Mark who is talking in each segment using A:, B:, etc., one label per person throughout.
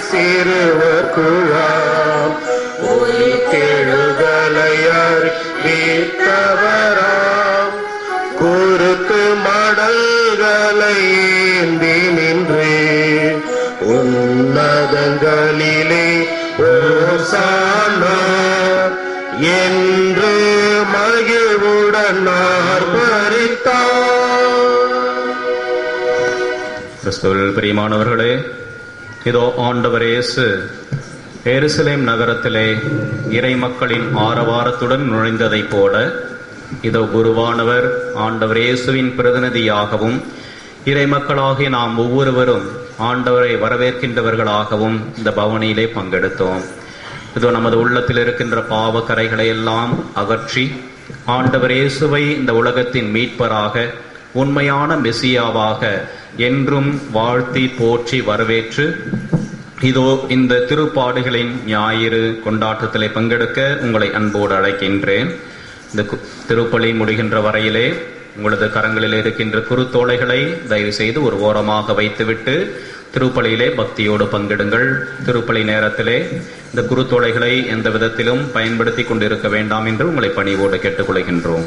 A: சிறுவர் குழாம் உயிர்த்தெழுதலை அறிவித்தவராம் குறுக்கு மடல்களை ஏந்தி நின்று உன்னதங்களிலே ஓசானா என்று மகிழ்வுடன் ஆர்ப்பரித்தார்.
B: கிறிஸ்துவில் பிரியமானவர்களே, இதோ ஆண்டவர் இயேசு எருசலேம் நகரத்திலே இறை மக்களின் ஆரவாரத்துடன் நுழைந்ததைப் போல இதோ குருவானவர் ஆண்டவர் இயேசுவின் பிரதிநிதியாகவும் இறை மக்களாகிய நாம் ஒவ்வொருவரும் ஆண்டவரை வரவேற்கின்றவர்களாகவும் இந்த பவனியிலே பங்கெடுத்தோம். இதோ நமது உள்ளத்தில் இருக்கின்ற பாவ கரைகளை எல்லாம் அகற்றி ஆண்டவர் இயேசுவை இந்த உலகத்தின் மீட்பராக, உண்மையான மெசியாவாக என்றும் வாழ்த்தி போற்றி வரவேற்று இதோ இந்த திருப்பாடுகளின் ஞாயிறு கொண்டாட்டத்திலே பங்கெடுக்க உங்களை அன்போடு அழைக்கின்றேன். இந்த திருப்பலி முடிகின்ற வரையிலே உங்களது கரங்களில் இருக்கின்ற குருத்தோலைகளை தயவு செய்து ஒரு ஓரமாக வைத்துவிட்டு திருப்பலியிலே பக்தியோடு பங்கெடுங்கள். திருப்பலி நேரத்திலே இந்த குருத்தோலைகளை எந்த விதத்திலும் பயன்படுத்தி கொண்டிருக்க வேண்டாம் என்று உங்களை பணிவோடு கேட்டுக்கொள்கின்றோம்.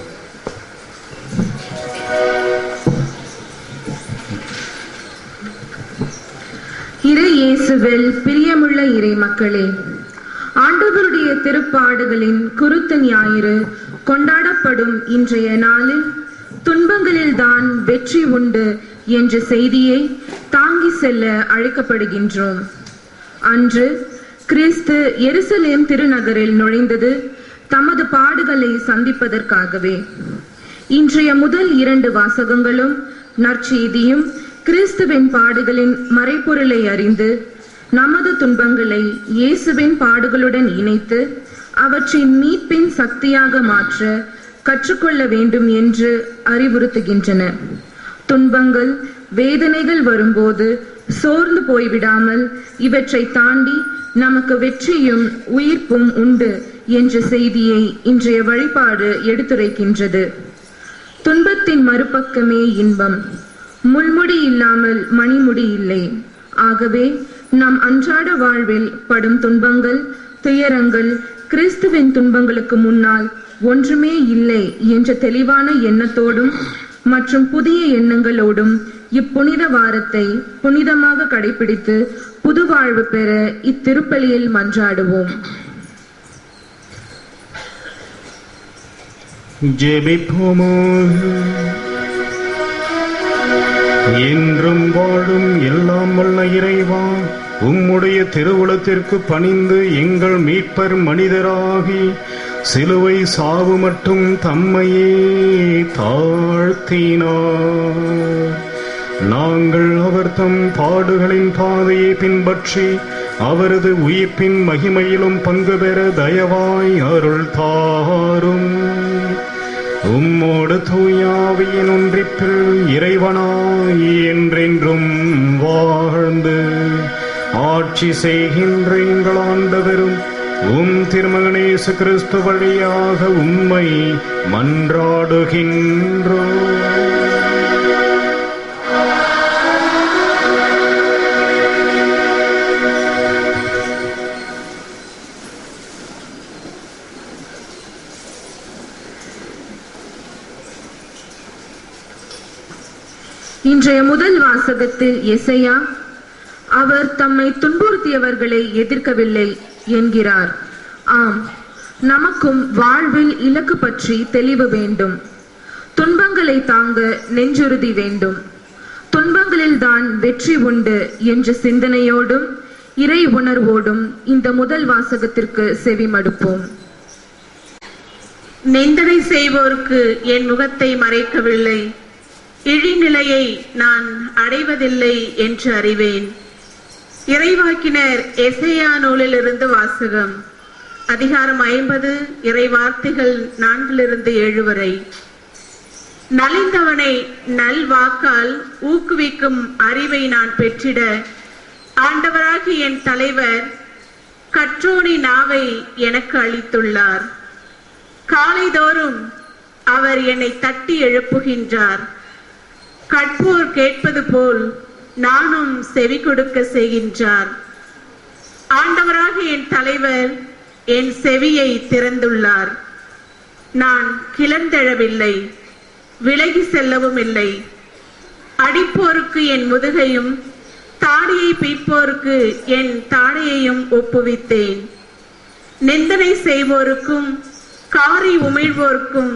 C: இறை இயேசுவில் பிரியமுள்ள இறை மக்களே, ஆண்டவருடைய திருப்பாடுகளின் குருத்த ஞாயிறு கொண்டாடப்படும் இன்றைய நாளில் துன்பங்களில்தான் வெற்றி உண்டு என்ற செய்தியை தாங்கி செல்ல அழைக்கப்படுகின்றோம். அன்று கிறிஸ்து எருசலேம் திருநகரில் நுழைந்தது தமது பாடுகளை சந்திப்பதற்காகவே. இன்றைய முதல் 2 வாசகங்களும் நற்செய்தியும் கிறிஸ்துவின் பாடுகளின் மறைபொருளை அறிந்து நமது துன்பங்களை இயேசுவின் பாடுகளுடன் இணைத்து அவற்றின் மீட்பின் சக்தியாக மாற்ற கற்றுக்கொள்ள வேண்டும் என்று அறிவுறுத்துகின்றன. துன்பங்கள், வேதனைகள் வரும்போது சோர்ந்து போய்விடாமல் இவற்றை தாண்டி நமக்கு வெற்றியும் உயிர்ப்பும் உண்டு என்ற செய்தியை இன்றைய வழிபாடு எடுத்துரைக்கின்றது. துன்பத்தின் மறுபக்கமே இன்பம். முள்முடி இல்லாமல் மணிமுடி இல்லை. ஆகவே நம் அன்றாட வாழ்வில் படும் துன்பங்கள், துயரங்கள் கிறிஸ்துவின் துன்பங்களுக்கு முன்னால் ஒன்றுமே இல்லை என்ற தெளிவான எண்ணத்தோடும் மற்றும் புதிய எண்ணங்களோடும் இப்புனித வாரத்தை புனிதமாக கடைபிடித்து புது வாழ்வு பெற இத்திருப்பலியில் மன்றாடுவோம்.
D: என்றும் வாழும் எல்லாம் வல்ல இறைவா, உம்முடைய திருவுளத்திற்கு பணிந்து எங்கள் மீட்பர் மனிதராகி சிலுவை சாவு மட்டும் தம்மையே தாழ்த்தினார். நாங்கள் அவர் தம் பாடுகளின் பாதையை பின்பற்றி அவரது உயிர்ப்பின் மகிமையிலும் பங்கு பெற தயவாய் அருள் தாரும். உம்மோடு தூயாவியின் ஒன்றிப்பில் இறைவனாய் என்றென்றும் வாழ்ந்து ஆட்சி செய்கின்ற எங்கள் ஆண்டவரும் உம் திருமகன் இயேசு கிறிஸ்து வழியாக உம்மை மன்றாடுகின்றோம்.
C: இன்றைய முதல் வாசகத்தில் எசையா அவர் தம்மை துன்புறுத்தியவர்களை எதிர்க்கவில்லை என்கிறார். ஆம், நமக்கும் வாழ்வில் இலக்கு பற்றி தெளிவு வேண்டும். துன்பங்களை தாங்க நெஞ்சுறுதி வேண்டும். துன்பங்களில்தான் வெற்றி உண்டு என்ற சிந்தனையோடும் இறை உணர்வோடும் இந்த முதல் வாசகத்திற்கு செவிமடுப்போம்.
E: நிந்தனை செய்வோருக்கு என் முகத்தை மறைக்கவில்லை, இழிநிலையை நான் அடைவதில்லை என்று அறிவேன். இறைவாக்கினர் எசையா நூலிலிருந்து வாசகம். அதிகாரம் 50, இறை வார்த்தைகள் 4-7 வரை. நலிந்தவனை நல்வாக்கால் ஊக்குவிக்கும் அறிவை நான் பெற்றிட ஆண்டவராகி என் தலைவர் கற்றோனி நாவை எனக்கு அளித்துள்ளார். காலைதோறும் அவர் என்னை தட்டி எழுப்புகின்றார். கற்போர் கேட்பது போல் நானும் செவி கொடுக்க செய்கின்றார். ஆண்டவராகிய என் தலைவர் என் செவியை திறந்துள்ளார். நான் கிளர்ந்தெழவில்லை, விலகி செல்லவும் இல்லை. அடிப்போருக்கு என் முதுகையும் தாடியை பீட்போருக்கு என் தாடையையும் ஒப்புவித்தேன். நிந்தனை செய்வோருக்கும் காரி உமிழ்வோருக்கும்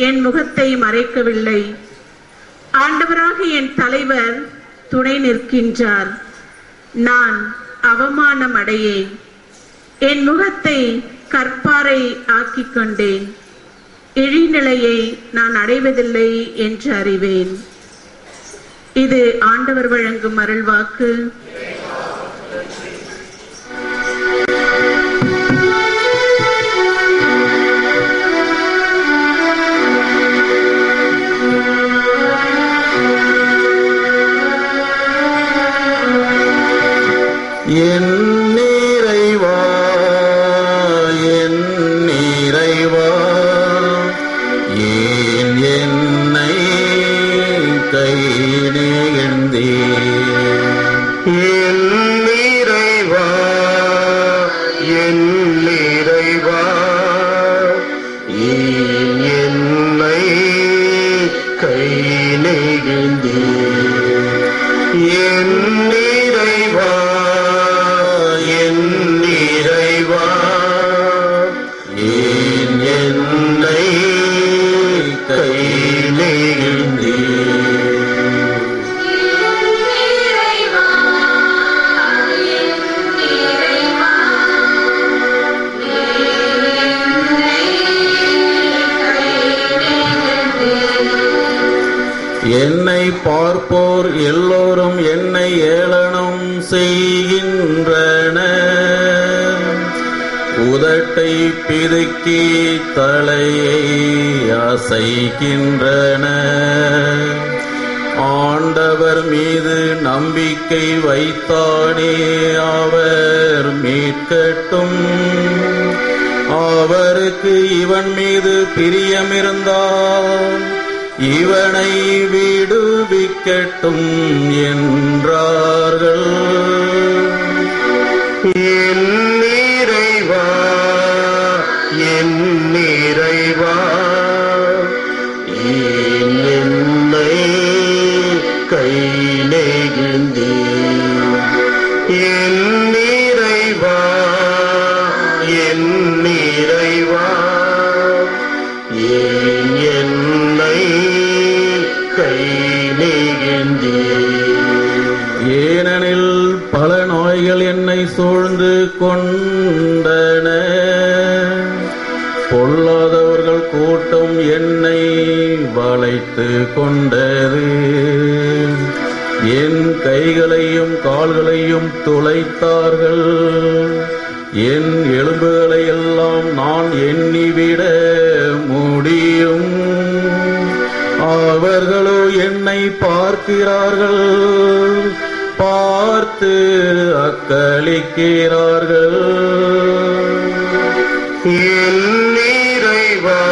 E: என் முகத்தை மறைக்கவில்லை. ஆண்டவராக என் தலைவர் துணை நிற்கின்றார். நான் அவமானம் அடையேன். என் முகத்தை கற்பாரை ஆக்கிக் கொண்டேன். இழிநிலையை நான் அடைவதில்லை என்று அறிவேன். இது ஆண்டவர் வழங்கும் அருள்வாக்கு.
A: என் இறைவா, என் இறைவா, ஏன் என்னை கை நெகிழ்ந்தீர்? என் இறைவா, என் இறைவா, ஏன் என்னை கை நெகிழ்ந்தீர்? என் இறைவா, என் இறைவா, ஏன் என்னை கை நெகிழ்ந்தீர்? என்னை பார்ப்போர் எல்லோரும் என்னை ஏளனம் செய்கின்றனர். உதட்டை பிதுக்கி தலையை அசைக்கின்றனர். ஆண்டவர் மீது நம்பிக்கை வைத்தானே, அவர் மீட்கட்டும். அவருக்கு இவன் மீது பிரியமிருந்தால் இவனை விடுவிக்கட்டும் என்றார்கள். என் இறைவா, என் இறைவா, ஏன் என்னை கை நெகிழ்ந்தீர்? என் இறைவா, என் இறைவா, ஏன் என்னை கை நெகிழ்ந்தீர்? ஏனெனில் பல நோய்கள் என்னை சூழ்ந்து கொண்டன. பொல்லாதவர்கள் கூட்டம் என்னை வளைத்து கொண்டது. என் கைகளையும் கால்களையும் துளைத்தார்கள். என் எலும்புகளை எல்லாம் நான் எண்ணிவிட முடியும். அவர்களோ என்னை பார்க்கிறார்கள், பார்த்து அக்களிக்கிறார்கள். என் இறைவா,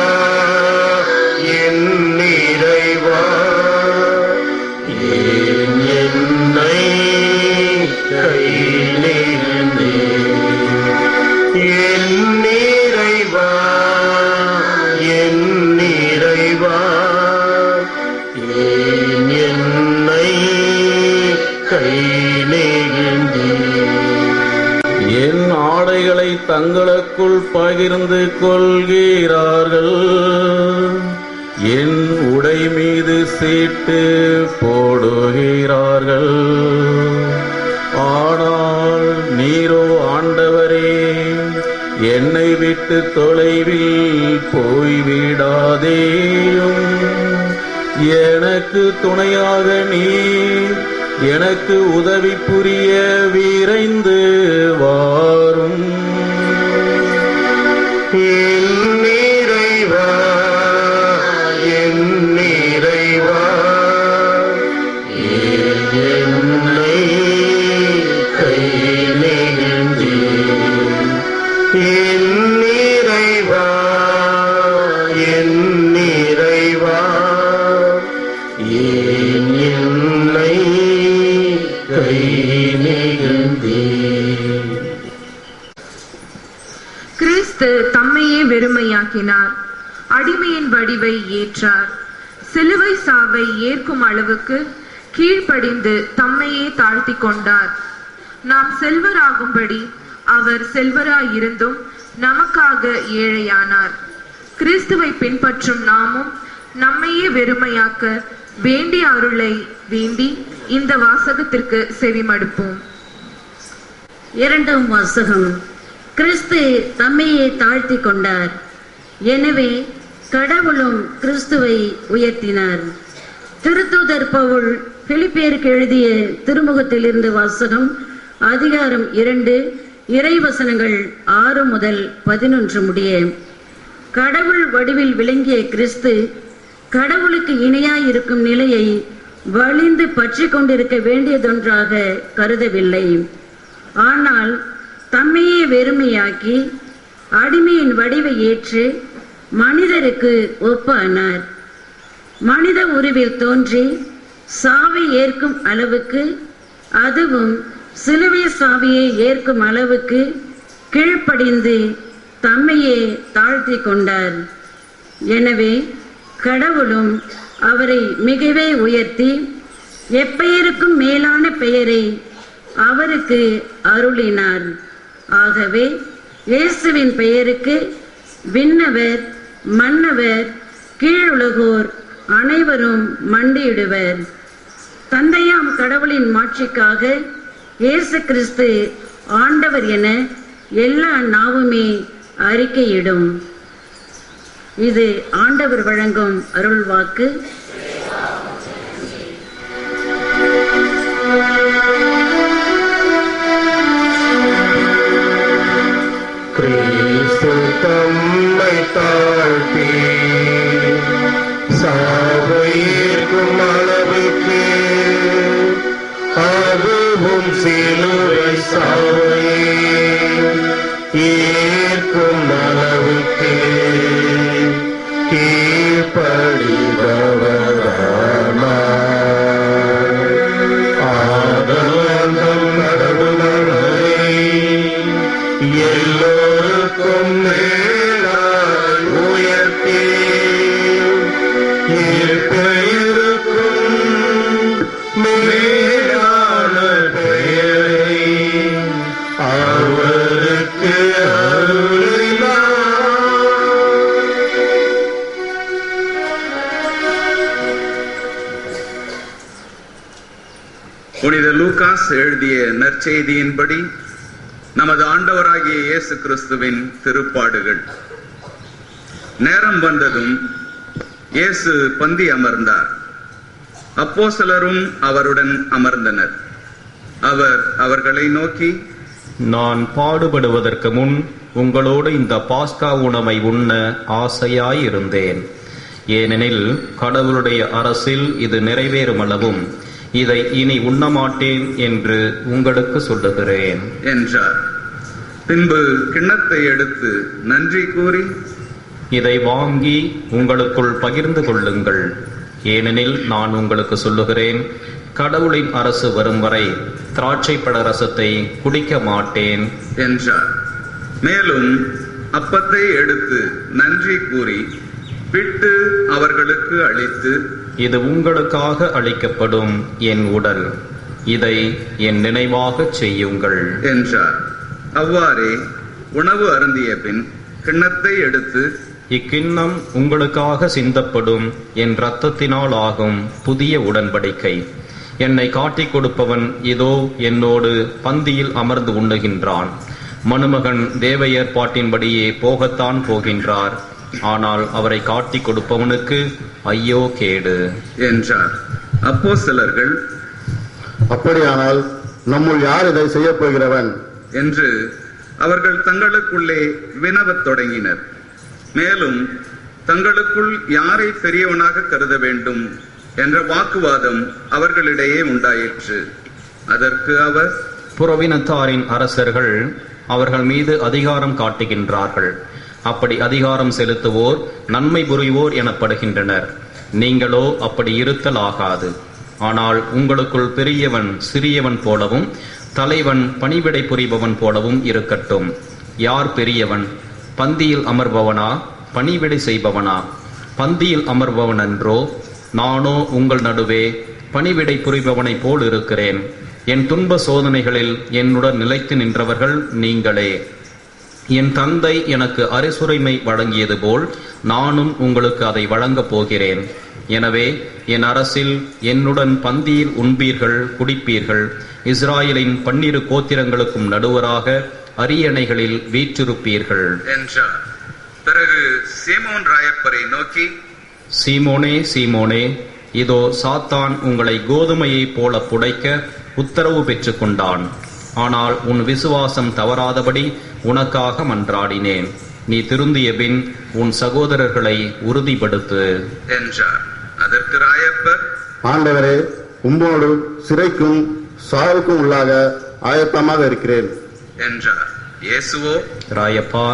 A: என் இறைவா, ஏன் என்னை கை நெகிழ்ந்தீர்? என் இறைவா, என் இறைவா, ஏன் என்னை கை நெகிழ்ந்தீர்? என் ஆடைகளை தங்களுக்குள் பகிர்ந்து கொள்கிறார்கள். என் உடை மீது சீட்டு போடுகிறார்கள். ஆனால் நீரோ ஆண்டவரே, என்னை விட்டு தொலைவில் போய்விடாதேயும். எனக்கு துணையாக நீர் எனக்கு உதவி புரிய விரைந்து வாரும். என் இறைவா, என் இறைவா, ஏன் என்னை கை நெகிழ்ந்தீர்? என் இறைவா, என் இறைவா, ஏன் என்னை கை நெகிழ்ந்தீர்?
C: தம்மையே வெறுமையாக்கினார். அடிமையின் வடிவை ஏற்றார். சிலுவை சாவை ஏற்கும் அளவுக்கு கீழ்ப்படிந்து தம்மையே தாழ்த்தி கொண்டார். நாம் செல்வராகும்படி அவர் செல்வராயிருந்தும் நமக்காக ஏழையானார். கிறிஸ்துவை பின்பற்றும் நாமும் நம்மையே வெறுமையாக்க வேண்டிய அருளை வேண்டி இந்த வாசகத்திற்கு செவிமடுப்போம்.
F: இரண்டாம் வாசகம். கிறிஸ்து தம்மையே தாழ்த்தி கொண்டார், எனவே கடவுளும் கிறிஸ்துவை உயர்த்தினார். திருத்தூதர் பவுல் பிலிப்பியருக்கு எழுதிய திருமுகத்திலிருந்து வாசகம். அதிகாரம் 2, இறைவசனங்கள் 6 முதல் 11 முடிய. கடவுள் வடிவில் விளங்கிய கிறிஸ்து கடவுளுக்கு இணையாயிருக்கும் நிலையை வலிந்து பற்றி கொண்டிருக்க வேண்டியதொன்றாக கருதவில்லை. ஆனால் தம்மையே வெறுமையாக்கி அடிமையின் வடிவை ஏற்று மனிதருக்கு ஒப்பானார். மனித உருவில் தோன்றி சாவை ஏற்கும் அளவுக்கு, அதுவும் சிலுவை சாவியை ஏற்கும் அளவுக்கு கீழ்ப்படிந்து தம்மையே தாழ்த்தி கொண்டார். எனவே கடவுளும் அவரை மிகவே உயர்த்தி எப்பெயருக்கும் மேலான பெயரை அவருக்கு அருளினார். ஆகவே இயேசுவின் பெயருக்கு விண்ணவர், மன்னவர், கீழுலகோர் அனைவரும் மண்டியிடுவர். தந்தையாம் கடவுளின் மாட்சிக்காக இயேசு கிறிஸ்து ஆண்டவர் என எல்லா நாவுமே அறிக்கையிடும். இது ஆண்டவர் வழங்கும் அருள்வாக்கு.
A: கிறிஸ்து தம்மை தாழ்த்தி சாவை ஏற்கும் அளவுக்கு, அதுவும் சிலுவை சாவை ஏற்கும் அளவுக்கு கீழ்ப்படிபவரானார். ஆதலால் கடவுளை எல்லோருக்கும் மேலாய் உயர்த்தி பெயருக்கும் மேலான பெயரை அவருக்கு அருளினார்.
G: புனித லூகாஸ் எழுதிய நற்செய்தியின்படி நமது ஆண்டவராகிய இயேசு கிறிஸ்துவின் திருப்பாடுகள். நேரம் வந்ததும் இயேசு பந்தி அமர்ந்தார். அப்போஸ்தலரும் அவருடன் அமர்ந்தனர். அவர் அவர்களை நோக்கி,
B: நான் பாடுபடுவதற்கு முன் உங்களோடு இந்த பாஸ்கா உணவை உண்ண ஆசையாயிருந்தேன். ஏனெனில் கடவுளுடைய அரசில் இது நிறைவேறும் அளவும் இதை இனி உண்ணமாட்டேன் என்று உங்களுக்கு சொல்லுகிறேன்
G: என்றார். பின்பு கிண்ணத்தை எடுத்து நன்றி கூறி,
B: இதை வாங்கி உங்களுக்குள் பகிர்ந்து கொள்ளுங்கள். ஏனெனில் நான் உங்களுக்கு சொல்லுகிறேன், கடவுளின் அரசு வரும் வரை திராட்சைப்பழ ரசத்தை குடிக்க மாட்டேன்
G: என்றார். மேலும் அப்பத்தை எடுத்து நன்றி கூறி பிட்டு அவர்களுக்கு அளித்து,
B: இது உங்களுக்காக அளிக்கப்படும் என் உடல், இதை என் நினைவாகச் செய்யுங்கள்
G: என்றார். அவ்வாறே உணவு அருந்திய பின் கிண்ணத்தை எடுத்து,
B: இக்கிண்ணம் உங்களுக்காக சிந்தப்படும் என் இரத்தத்தினால் ஆகும் புதிய உடன்படிக்கை. என்னை காட்டிக் கொடுப்பவன் இதோ என்னோடு பந்தியில் அமர்ந்து உண்ணுகின்றான். மணுமகன் தேவ ஏற்பாட்டின்படியே போகத்தான் போகின்றார். ஆனால் அவரை காட்டிக் கொடுப்பவனுக்கு ஐயோ கேடு
G: என்றார். அப்போஸ்தலர்கள்,
A: அப்படியானால் நம்முள் யார் இதை செய்ய போகிறவன்
G: என்று அவர்கள் தங்களுக்குள்ளே வினவத் தொடங்கினர். மேலும் தங்களுக்குள் யாரை பெரியவனாக கருத வேண்டும் என்ற வாக்குவாதம் அவர்களிடையே உண்டாயிற்று. அதற்கு அவர்,
B: புறவினத்தாரின் அரசர்கள் அவர்கள் மீது அதிகாரம் காட்டுகின்றார்கள். அப்படி அதிகாரம் செலுத்துவோர் நன்மை புரிவோர் எனப்படுகின்றனர். நீங்களோ அப்படி இருத்தல் ஆகாது. ஆனால் உங்களுக்குள் பெரியவன் சிறியவன் போலவும் தலைவன் பணிவிடை புரிபவன் போலவும் இருக்கட்டும். யார் பெரியவன்? பந்தியில் அமர்பவனா பணிவிடை செய்பவனா? பந்தியில் அமர்பவன் என்றோ? நானோ உங்கள் நடுவே பணிவிடை புரிபவனைப் போல் இருக்கிறேன். என் துன்ப சோதனைகளில் என்னுடன் நிலைத்து நின்றவர்கள் நீங்களே. என் தந்தை எனக்கு அரிசுரைமை வழங்கியது போல் நானும் உங்களுக்கு அதை வழங்கப் போகிறேன். எனவே என் அரசில் என்னுடன் பந்தியில் உண்பீர்கள், குடிப்பீர்கள். இஸ்ராயலின் 12 கோத்திரங்களுக்கும் நடுவராக அரியணைகளில் வீற்றிருப்பீர்கள்
G: என்றார். பிறகு சீமோன் ராயப்பரை நோக்கி,
B: சீமோனே, சீமோனே, இதோ சாத்தான் உங்களை கோதுமையைப் போல புடைக்க உத்தரவு பெற்றுக் கொண்டான். ஆனால் உன் விசுவாசம் தவறாதபடி உனக்காக மன்றாடினேன். நீ திருந்திய பின் உன் சகோதரர்களை உறுதிப்படுத்து
G: என்றார். அதற்கு ராயப்பர்,
A: ஆண்டவரே, உம்மோடு சிறைக்கும் சாவுக்கும் உள்ளாக ஆயத்தமாக இருக்கிறேன்
G: என்றார். இயேசுவோ,
B: ராயப்பா,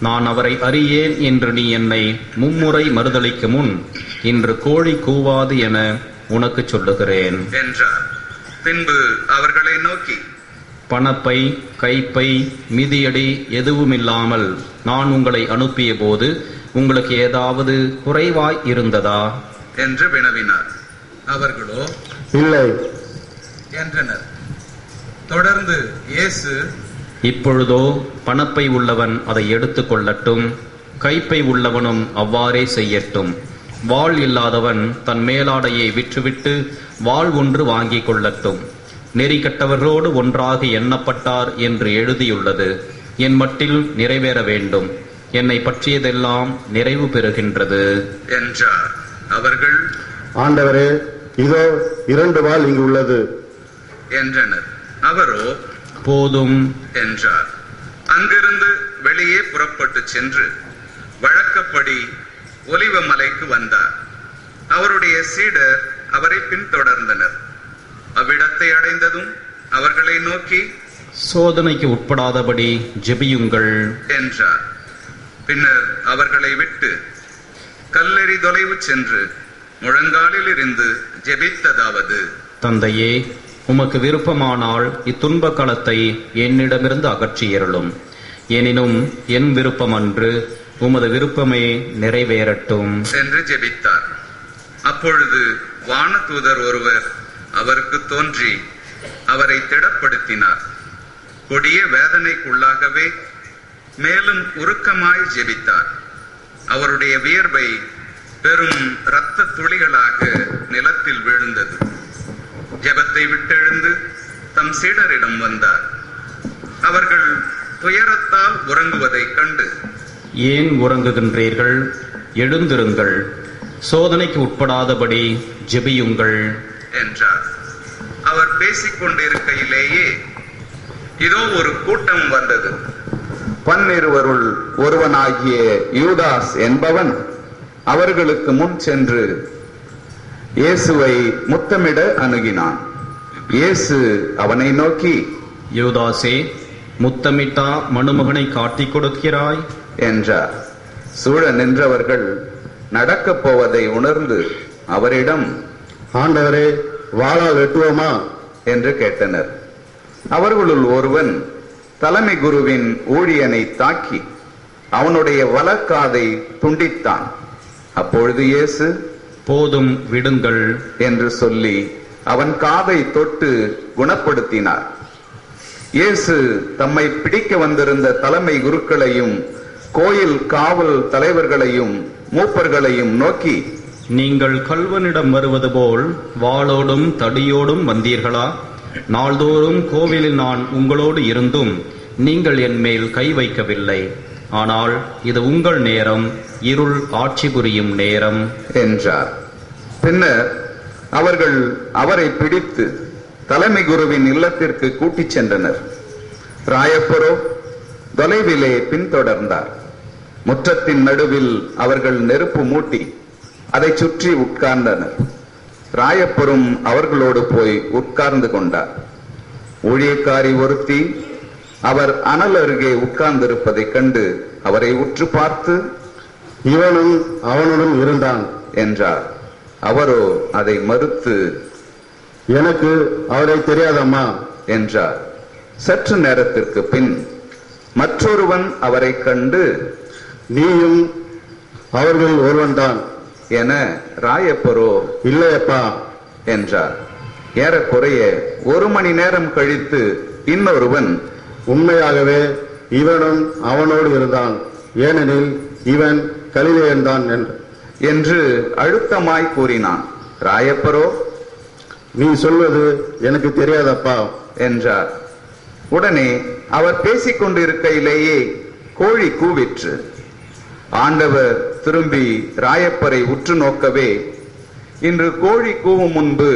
B: நான் அவரை அறியேன் என்று நீ என்னை மும்முறை மறுதலிக்கு முன் இன்று கோழி கூவாது என உனக்கு சொல்லுகிறேன்
G: என்றார். பின்பு அவர்களை நோக்கி,
B: பணப்பை, கைப்பை, மிதியடி எதுவுமில்லாமல் நான் உங்களை அனுப்பிய போது உங்களுக்கு ஏதாவது குறைவாய் இருந்ததா
G: என்று வினவினார். அவர்களோ
A: இல்லை
G: என்றனர். தொடர்ந்து இயேசு,
B: இப்பொழுதோ பணப்பை உள்ளவன் அதை எடுத்துக் கொள்ளட்டும், கைப்பை உள்ளவனும் அவ்வாறே செய்யட்டும். வாள் இல்லாதவன் தன் மேலாடையை விற்றுவிட்டு வாள் ஒன்று வாங்கிக் கொள்ளட்டும். நெறி கட்டவர்களோடு ஒன்றாக எண்ணப்பட்டார் என்று எழுதியுள்ளது. என் மட்டில் நிறைவேற வேண்டும். என்னை பற்றியதெல்லாம் நிறைவு பெறுகின்றது
G: என்றார். அவர்கள்,
A: ஆண்டவரே, இதோ 2 வாள் இங்கு உள்ளது
G: என்றனர். அவரோ
B: போதும்
G: என்றார். அங்கிருந்து வெளியே புறப்பட்டு சென்று வழக்கப்படி ஒலிவ மலைக்கு வந்தார். அவருடைய சீடர் அவரை பின்தொடர்ந்தனர். அவ்விடத்தை அடைந்ததும் அவர்களை நோக்கி,
B: சோதனைக்கு உட்படாதபடி ஜெபியுங்கள்
G: என்றார். பின்னர் அவர்களை விட்டு கல்லெறி தொலைவு சென்று முழங்காலில் இருந்து ஜெபித்ததாவது,
B: தந்தையே, உமக்கு விருப்பமானால் இத்துன்ப களத்தை என்னிடமிருந்து அகற்றியருளும். எனினும் என் விருப்பம் அன்று, உமது விருப்பமே நிறைவேறட்டும்
G: என்று ஜெபித்தார். அப்பொழுது வானதூதர் ஒருவர் அவருக்கு தோன்றி அவரை திடப்படுத்தினார். கொடிய வேதனைக்குள்ளாகவே மேலும் உருக்கமாய் ஜெபித்தார். அவருடைய வியர்வை பெரும் இரத்த துளிகளாக நிலத்தில் விழுந்தது. ஜெபத்தை விட்டெழுந்து தம் சீடரிடம் வந்தார். அவர்கள் துயரத்தால் உறங்குவதைக் கண்டு,
B: ஏன் உறங்குகின்றீர்கள்? எழுந்திருங்கள், சோதனைக்கு உட்படாதபடி ஜெபியுங்கள்
G: என்றார். அவர் பேசிக் கொண்டிருக்கையிலேயே இதோ ஒரு கூட்டம் வந்தது.
H: 12 ஒருவனாகிய யூதாஸ் என்பவன் அவர்களுக்கு முன் சென்று இயேசுவை முத்தமிட அணுகினான். இயேசு அவனை நோக்கி,
B: யூதாசே, முத்தமிட்டா மணுமகனை காட்டிக் கொடுக்கிறாய்
H: என்றார். சூழ நின்றவர்கள் நடக்கப் போவதை உணர்ந்து அவரிடம்,
A: ஆண்டவரே, வாளால் வெட்டுவோமா
H: என்று கேட்டனர். அவர்களுள் ஒருவன் தலைமை குருவின் ஊழியனை தாக்கி அவனுடைய வலக்காதை துண்டித்தான். அப்பொழுது இயேசு,
B: போதும், விடுங்கள்
H: என்று சொல்லி அவன் காதை தொட்டு குணப்படுத்தினார். இயேசு தம்மை பிடிக்க வந்திருந்த தலைமை குருக்களையும் கோயில் காவல் தலைவர்களையும் மூப்பர்களையும் நோக்கி,
B: நீங்கள் கல்வனிடம் வருவது போல் வாளோடும் தடியோடும் வந்தீர்களா? நாள்தோறும் கோவிலில் நான் உங்களோடு இருந்தும் நீங்கள் என் மேல் கை வைக்கவில்லை. ஆனால் இது உங்கள் நேரம், இருள் ஆட்சி புரியும் நேரம்
H: என்றார். பின்னர் அவர்கள் அவரை பிடித்து தலைமை குருவின் இல்லத்திற்கு கூட்டிச் சென்றனர். ராயப்பரோ தொலைவிலே பின்தொடர்ந்தார். முற்றத்தின் நடுவில் அவர்கள் நெருப்பு மூட்டி அதை சுற்றி உட்கார்ந்தனர். ராயப்பரும் அவர்களோடு போய் உட்கார்ந்து கொண்டார். ஊழியக்காரி ஒருத்தி அவர் அனல் அருகே உட்கார்ந்திருப்பதைக் கண்டு அவரை உற்று பார்த்து,
A: இவனும் அவனுடன் இருந்தான்
H: என்றார். அவரோ அதை மறுத்து,
A: எனக்கு அவரை தெரியாதம்மா
H: என்றார். சற்று நேரத்திற்கு பின் மற்றொருவன் அவரை கண்டு,
A: நீயும் அவர்கள் ஒருவன்தான்
H: என ராயப்பரோ
A: இல்லையப்பா
H: என்றார். ஏறக்குறைய 1 மணி நேரம் கழித்து இன்னொருவன்,
A: உண்மையாகவே இவனும் அவனோடு இருந்தான், ஏனெனில் இவன் கலிலேயன்தான்
H: என்று அழுத்தமாய் கூறினான். ராயப்பரோ,
A: நீ சொல்வது எனக்கு தெரியாதப்பா
H: என்றார். உடனே அவர் பேசிக் கொண்டிருக்கையிலேயே கோழி கூவிற்று. ஆண்டவர் திரும்பி ராயப்பரை உற்று நோக்கவே, இன்று கோழி கூவும் முன்பு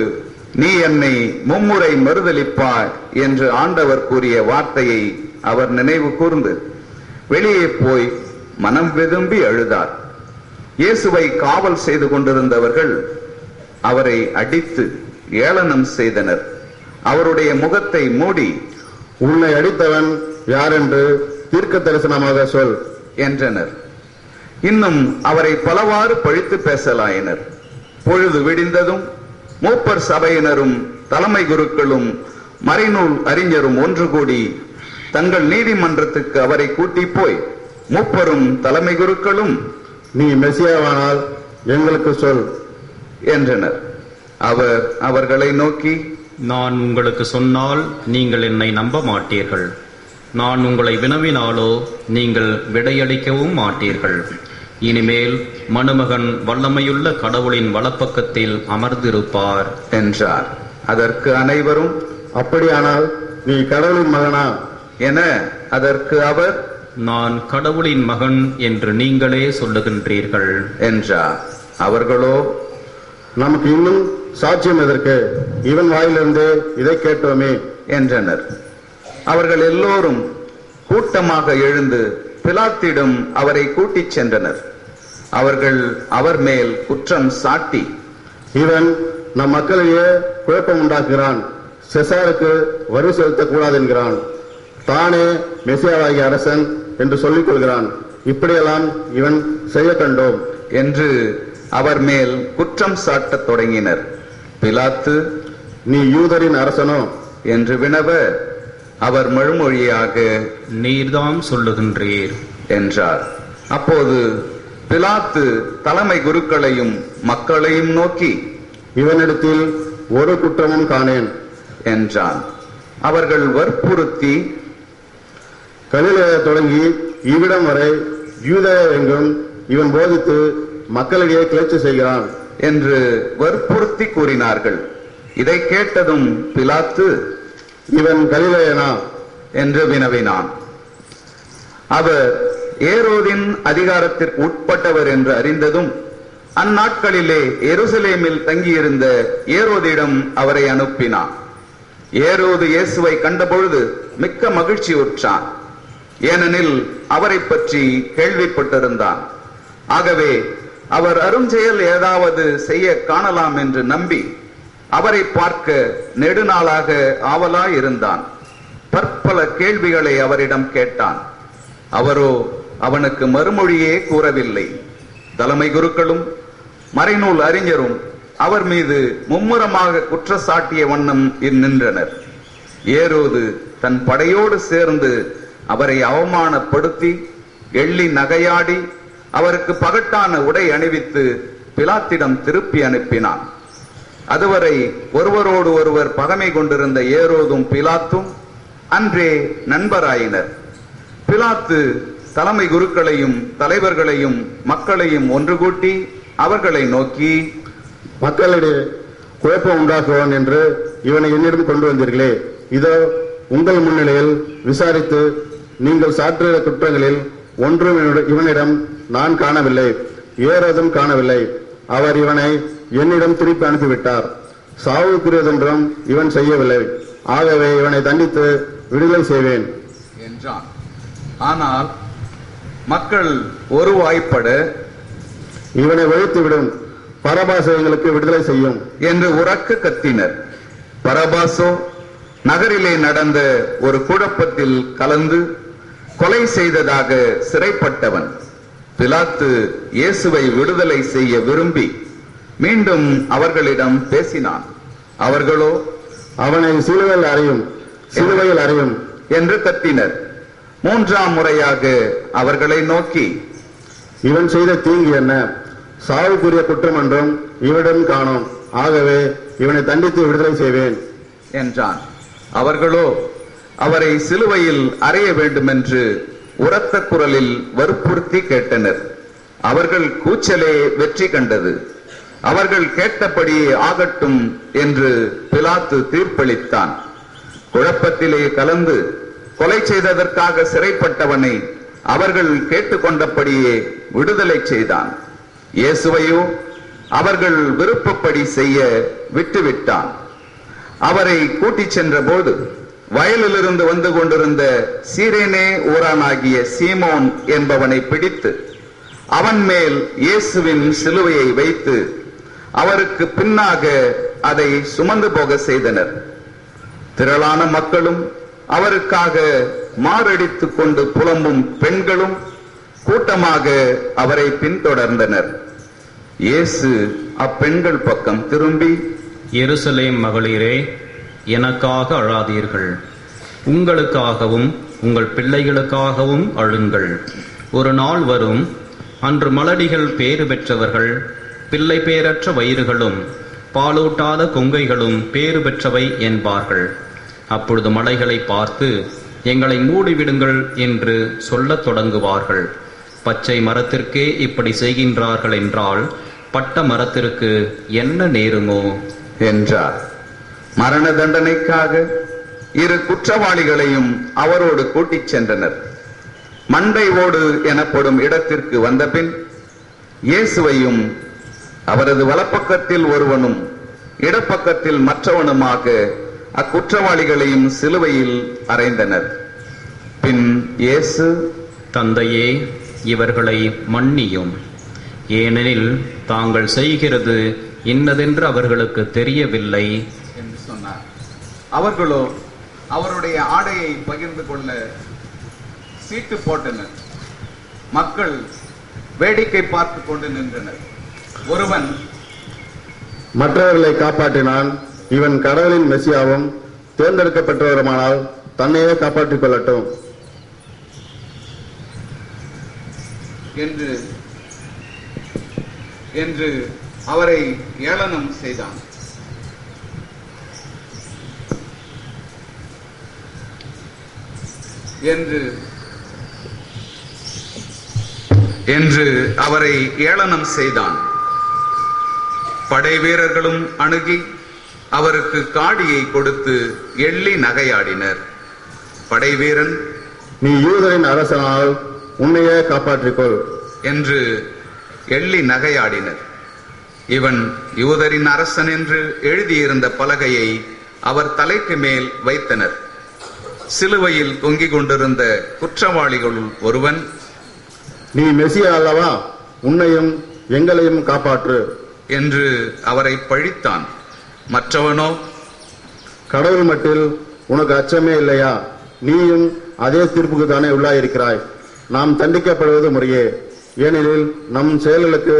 H: நீ என்னை 3 முறை மறுதலிப்பாய் என்று ஆண்டவர் கூறிய வார்த்தையை அவர் நினைவு கூர்ந்து வெளியே போய் மனம் வெதும்பி அழுதார். இயேசுவை காவல் செய்து கொண்டிருந்தவர்கள் அவரை அடித்து ஏளனம் செய்தனர். அவருடைய முகத்தை மூடி,
A: உன்னை அடித்தவன் யாரென்று தீர்க்க தரிசனமாக சொல்
H: என்றனர். இன்னும் அவரை பலவாறு பழித்து பேசலாயினர். பொழுது விடிந்ததும் மூப்பர் சபையினரும் தலைமை குருக்களும் மறைநூல் அறிஞரும் ஒன்று கூடி தங்கள் நீதிமன்றத்துக்கு அவரை கூட்டி போய், மூப்பரும் தலைமை குருக்களும்,
A: நீ மெசியாவானால் எங்களுக்கு சொல்
H: என்றனர். அவர் அவர்களை நோக்கி,
B: நான் உங்களுக்கு சொன்னால் நீங்கள் என்னை நம்ப மாட்டீர்கள். நான் உங்களை வினவினாலோ நீங்கள் விடையளிக்கவும் மாட்டீர்கள். இனிமேல் மணுமகன் வல்லமையுள்ள கடவுளின் வலப்பக்கத்தில் அமர்ந்திருப்பார்
H: என்றார். அதற்கு அனைவரும்,
A: அப்படியானால் நீ கடவுளின் மகனா
H: என அதற்கு அவர்,
B: நான் கடவுளின் மகன் என்று நீங்களே சொல்லுகின்றீர்கள்
H: என்றார். அவர்களோ,
A: நமக்கு இன்னும் சாட்சியம் எதற்கு? இவன் வாயிலிருந்து இதை கேட்டோமே
H: என்றனர். அவர்கள் எல்லோரும் கூட்டமாக எழுந்து பிலாத்திடம் அவரை கூட்டிச் சென்றனர். அவர்கள் அவர் மேல் குற்றம் சாட்டி,
A: இவன் நம் மக்களிடையே குழப்பம் உண்டாக்குகிறான், செசாருக்கு வரி செலுத்தக்கூடாது என்கிறான், தானே மெசியாவாகிய அரசன் என்று சொல்லிக் கொள்கிறான், இப்படியெல்லாம் இவன் செய்ய கண்டோம்
H: என்று அவர் மேல் குற்றம் சாட்டத் தொடங்கினர். பிலாத்து,
A: நீ யூதரின் அரசனோ
H: என்று வினவ, அவர் மறுமொழியாக,
B: நீர்தாம் சொல்லுகின்றீர்
H: என்றார். அப்போது பிலாத்து தலைமை குருக்களையும் மக்களையும் நோக்கி,
A: இவனிடத்தில் ஒரு குற்றமும் காணேன்
H: என்றான். அவர்கள் வற்புறுத்தி,
A: கலிலேயா தொடங்கி இவ்விடம் வரை யூதேயா எங்கும் இவன் போதித்து மக்களிடையே கிளர்ச்சி செய்கிறான்
H: என்று வற்புறுத்தி கூறினார்கள். இதை கேட்டதும் பிலாத்து,
A: இவன் கலிலேயனா
H: என்று வினவினான். அவர் ஏரோதின் அதிகாரத்திற்கு உட்பட்டவர் என்று அறிந்ததும் அந்நாட்களிலே எருசலேமில் தங்கியிருந்த ஏரோதிடம் அவரை அனுப்பினான். ஏரோது இயேசுவை கண்டபொழுது மிக்க மகிழ்ச்சி உற்றான், ஏனெனில் அவரை பற்றி கேள்விப்பட்டிருந்தான். ஆகவே அவர் அருஞ்செயல் ஏதாவது செய்ய காணலாம் என்று நம்பி அவரை பார்க்க நெடுநாளாக ஆவலாய் இருந்தான். பற்பல கேள்விகளை அவரிடம் கேட்டான். அவரோ அவனுக்கு மறுமொழியே கூறவில்லை. தலைமை குருக்களும் மறைநூல் அறிஞரும் அவர் மீது மும்முரமாக குற்றச்சாட்டிய வண்ணம் நின்றனர். ஏரோது தன் படையோடு சேர்ந்து அவரை அவமானப்படுத்தி எள்ளி நகையாடி அவருக்கு பகட்டான உடை அணிவித்து பிலாத்திடம் திருப்பி அனுப்பினான். அதுவரை ஒருவரோடு ஒருவர் பகைமை கொண்டிருந்த ஏரோதும் பிலாத்தும் அன்றே நண்பராயினர். பிலாத்து தலைமை குருக்களையும் தலைவர்களையும் மக்களையும் ஒன்று கூட்டி அவர்களை நோக்கி,
A: மக்களிடையே குழப்பம் உண்டாக்குவான் என்று இவனை என்னிடம் கொண்டு வந்தீர்களே, இதோ உங்கள் முன்னிலையில் விசாரித்து நீங்கள் சாற்றுகிற குற்றங்களில் ஒன்றும் இவனிடம் நான் காணவில்லை, ஏரோதும் காணவில்லை. அவர் இவனை என்னிடம் திருப்பி அனுப்பிவிட்டார். சாவுக்குரியதென்றும் இவன் செய்யவில்லை. ஆகவே இவனை தண்டித்து விடுதலை செய்வேன்
H: என்றான். ஆனால் மக்கள் ஒரு வாய்ப்பட,
A: இவனை ஒழித்துவிடும், பரபாசை எங்களுக்கு விடுதலை செய்யும்
H: என்று உரக்க கத்தினர். பரபாசோ நகரிலே நடந்த ஒரு குழப்பத்தில் கலந்து கொலை செய்ததாக சிறைப்பட்டவன். பிலாத்து இயேசுவை விடுதலை செய்ய விரும்பி மீண்டும் அவர்களிடம் பேசினான். அவர்களோ,
A: அவனை சிலுவையில் அறையும், சிலுவையில் அறையும்
H: என்று கத்தினர். மூன்றாம் முறையாக அவர்களை நோக்கி,
A: இவன் செய்த தீங்கு என்ன? சாவுக்குரிய குற்றம் என்றும் இவனிடம் காணோம். ஆகவே இவனை தண்டித்து விடுதலை செய்வேன்
H: என்றான். அவர்களோ அவரை சிலுவையில் அறைய வேண்டுமென்று உரத்த குரலில் வற்புறுத்தி கேட்டனர். அவர்கள் கூச்சலே வெற்றி கண்டது. அவர்கள் கேட்டபடியே ஆகட்டும் என்று பிலாத்து தீர்ப்பளித்தான். குழப்பத்திலே கலந்து கொலை செய்ததற்காக சிறைப்பட்டவனை அவர்கள் கேட்டுக்கொண்டபடியே விடுதலை செய்தான். இயேசுவையோ அவர்கள் விருப்பப்படி செய்ய விட்டுவிட்டான். அவரை கூட்டிச் சென்ற போது வயலிலிருந்து வந்து கொண்டிருந்த சீரேனே ஊரானாகிய சீமோன் என்பவனை பிடித்து அவன் மேல் இயேசுவின் சிலுவையை வைத்து அவருக்கு பின்னாக அதை சுமந்து போக செய்தனர். திரளான மக்களும் அவருக்காக மாரடித்துக் கொண்டு புலம்பும் பெண்களும் கூட்டமாக அவரை பின்தொடர்ந்தனர். இயேசு அப்பெண்கள் பக்கம் திரும்பி,
B: எருசலேம் மகளிரே, எனக்காக அழாதீர்கள், உங்களுக்காகவும் உங்கள் பிள்ளைகளுக்காகவும் அழுங்கள். ஒரு நாள் வரும், அன்று மலடிகள் பேறு பெற்றவர்கள், பிள்ளை பேரற்ற வயிறுகளும் பாலூட்டாத கொங்கைகளும் பேறு பெற்றவை என்பார்கள். அப்பொழுது மலைகளை பார்த்து, எங்களை மூடிவிடுங்கள் என்று சொல்லத் தொடங்குவார்கள். பச்சை மரத்திற்கே இப்படி செய்கின்றார்கள் என்றால் பட்ட மரத்திற்கு என்ன நேருமோ
H: என்றார். மரண தண்டனைக்காக 2 குற்றவாளிகளையும் அவரோடு கூட்டிச் சென்றனர். மண்டை ஓடு எனப்படும் இடத்திற்கு வந்தபின் இயேசுவையும் அவரது வலப்பக்கத்தில் ஒருவனும் இடப்பக்கத்தில் மற்றவனுமாக அக்குற்றவாளிகளையும் சிலுவையில் அறைந்தனர். பின் இயேசு,
B: தந்தையே, இவர்களை மன்னியும், ஏனெனில் தாங்கள் செய்கிறது இன்னதென்று அவர்களுக்கு தெரியவில்லை
H: என்று சொன்னார். அவர்களோ அவருடைய ஆடையை பகிர்ந்து கொள்ள சீட்டு போட்டனர். மக்கள் வேடிக்கை பார்த்து கொண்டு நின்றனர். ஒருவன்
A: மற்றவர்களை காப்பாற்றினான். இவன் கடவுளின் மெசியாவும் தேர்ந்தெடுக்கப்பட்டவருமானால் தன்னையே காப்பாற்றிக் கொள்ளட்டும்
H: என்று அவரை ஏளனம் செய்தான். என்று அவரை ஏளனம் செய்தான். படை வீரர்களும் அணுகி அவருக்கு காடியை கொடுத்து எள்ளி நகையாடினர். படைவீரன்,
A: நீ யூதரின் அரசனால் உன்னையே காப்பாற்றிக்கொள்
H: என்று எள்ளி நகையாடினர். இவன் யூதரின் அரசன் என்று எழுதியிருந்த பலகையை அவர் தலைக்கு மேல் வைத்தனர். சிலுவையில் தொங்கிக் கொண்டிருந்த குற்றவாளிகளுள் ஒருவன்,
A: நீ மெசியா அல்லவா, உன்னையும் எங்களையும் காப்பாற்று
H: என்று அவரை பழித்தான். மற்றவனோ,
A: கடவுள் மட்டில் உனக்கு அச்சமே இல்லையா? நீயும் அதே தீர்ப்புக்கு தானே உள்ளாயிருக்கிறாய். நாம் தண்டிக்கப்படுவது முறையே, ஏனெனில் நம் செயல்களுக்கு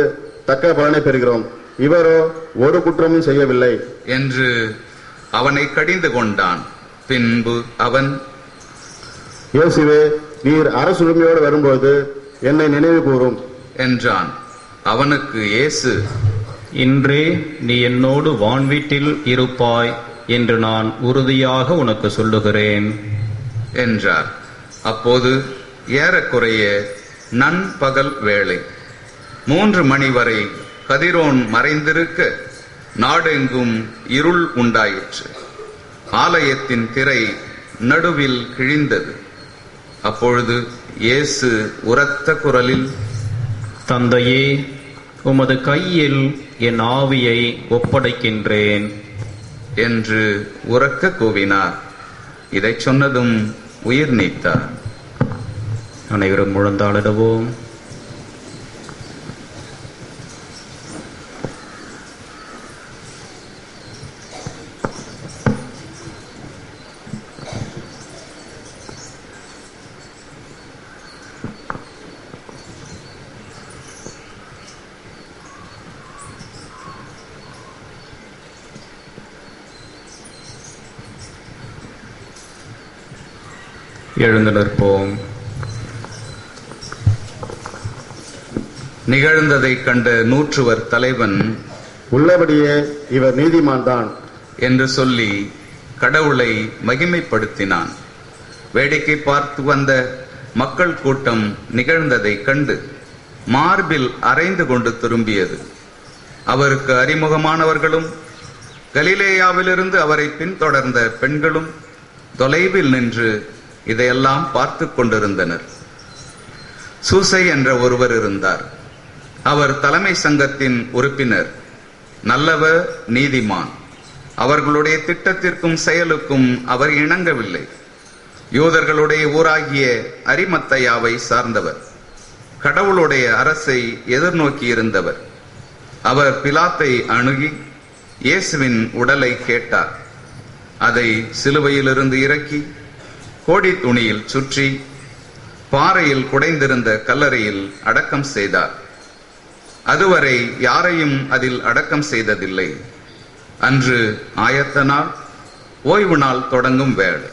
A: தக்க பலனை பெறுகிறோம். இவரோ ஒரு குற்றமும் செய்யவில்லை
H: என்று அவனை கடிந்து கொண்டான். பின்பு அவன்,
A: இயேசுவே, நீர் அரசுரிமையோடு வரும்போது என்னை நினைவு கூறும்
H: என்றான். அவனுக்கு இயேசு,
B: இன்றே நீ என்னோடு வான்வீட்டில் இருப்பாய் என்று நான் உறுதியாக உனக்கு சொல்லுகிறேன்
H: என்றார். அப்போது ஏறக்குறைய நண்பகல் வேளை. 3 மணி வரை கதிரோன் மறைந்திருக்க நாடெங்கும் இருள் உண்டாயிற்று. ஆலயத்தின் திரை நடுவில் கிழிந்தது. அப்பொழுது இயேசு உரத்த குரலில்,
B: தந்தையே, உமது கையில் என் ஆவியை ஒப்படைக்கின்றேன்
H: என்று உரக்க கூவினார். இதைச் சொன்னதும் உயிர் நீத்தார்.
B: அனைவரும் முழந்தாளிடுவோம். எழுந்து நிற்போம்.
H: நிகழ்ந்ததைக் கண்ட நூற்றுவர் தலைவன்
A: உள்ளபடியே இவர் நீதிமான் தான்
H: என்று சொல்லி கடவுளை மகிமைப்படுத்தினான். வேடிக்கை பார்த்து வந்த மக்கள் கூட்டம் நிகழ்ந்ததைக் கண்டு மார்பில் அறைந்து கொண்டு திரும்பியது. அவருக்கு அறிமுகமானவர்களும் கலிலேயாவிலிருந்து அவரை பின்தொடர்ந்த பெண்களும் தொலைவில் நின்று இதையெல்லாம் பார்த்து கொண்டிருந்தனர். சூசை என்ற ஒருவர் இருந்தார். அவர் தலைமை சங்கத்தின் உறுப்பினர், நல்லவர், நீதிமான். அவர்களுடைய திட்டத்திற்கும் செயலுக்கும் அவர் இணங்கவில்லை. யூதர்களுடைய ஊராகிய அரிமத்தையாவை சார்ந்தவர், கடவுளுடைய அரசை எதிர்நோக்கி இருந்தவர். அவர் பிலாத்தை அணுகி இயேசுவின் உடலை கேட்டார். அதை சிலுவையிலிருந்து இறக்கி கோடி துணியில் சுற்றி பாறையில் குடைந்திருந்த கல்லறையில் அடக்கம் செய்தார். அதுவரை யாரையும் அதில் அடக்கம் செய்ததில்லை. அன்று ஆயத்த நாள், ஓய்வு நாள் தொடங்கும் வேளை.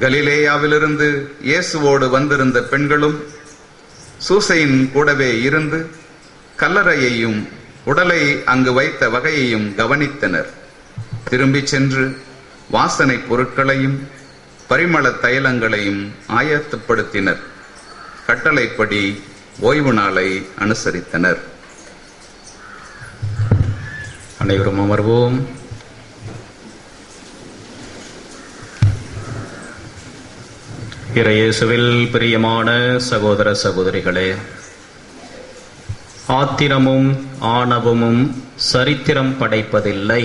H: கலிலேயாவிலிருந்து இயேசுவோடு வந்திருந்த பெண்களும் சூசையின் கூடவே இருந்து கல்லறையையும் உடலை அங்கு வைத்த வகையையும் கவனித்தனர். திரும்பி சென்று வாசனை பொருட்களையும் பரிமள தைலங்களையும் ஆயத்தப்படுத்தினர். கட்டளைப்படி ஓய்வு நாளை அனுசரித்தனர்.
B: அனைவரும் அமர்வோம். இறையேசுவில் பிரியமான சகோதர சகோதரிகளே, ஆத்திரமும் ஆணவமும் சரித்திரம் படைப்பதில்லை,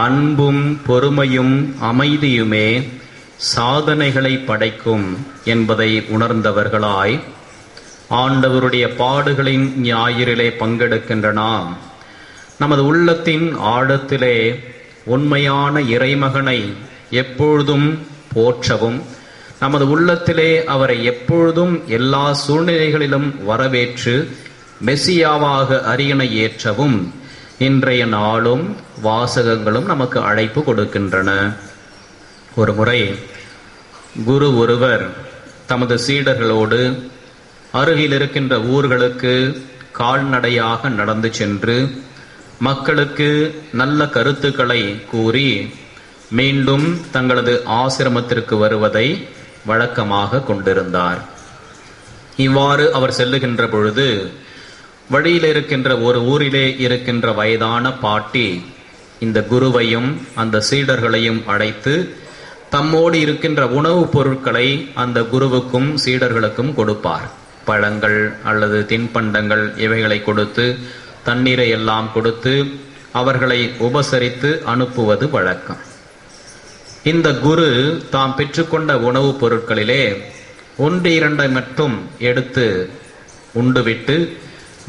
B: அன்பும் பொறுமையும் அமைதியுமே சாதனைகளை படைக்கும் என்பதை உணர்ந்தவர்களாய் ஆண்டவருடைய பாடுகளின் ஞாயிறிலே பங்கெடுக்கின்ற நாம் நமது உள்ளத்தின் ஆழத்திலே உண்மையான இறைமகனை எப்பொழுதும் போற்றவும், நமது உள்ளத்திலே அவரை எப்பொழுதும் எல்லா சூழ்நிலைகளிலும் வரவேற்று மெசியாவாக அரியணை ஏற்றவும் இன்றைய நாளும் வாசகங்களும் நமக்கு அழைப்பு கொடுக்கின்றன. ஒரு முறை குரு ஒருவர் தமது சீடர்களோடு அருகில் இருக்கின்ற ஊர்களுக்கு கால்நடையாக நடந்து சென்று மக்களுக்கு நல்ல கருத்துக்களை கூறி மீண்டும் தங்களது ஆசிரமத்திற்கு வருவதை வழக்கமாக கொண்டிருந்தார். இவ்வாறு அவர் செல்லுகின்ற பொழுது வழியில் இருக்கின்ற ஒரு ஊரிலே இருக்கின்ற வயதான பாட்டி இந்த குருவையும் அந்த சீடர்களையும் அழைத்து தம்மோடு இருக்கின்ற உணவுப் பொருட்களை அந்த குருவுக்கும் சீடர்களுக்கும் கொடுப்பார். பழங்கள் அல்லது தின்பண்டங்கள் இவைகளை கொடுத்து தண்ணீரை எல்லாம் கொடுத்து அவர்களை உபசரித்து அனுப்புவது வழக்கம். இந்த குரு தாம் பெற்றுக்கொண்ட உணவுப் பொருட்களிலே 1-2 மட்டும் எடுத்து உண்டுவிட்டு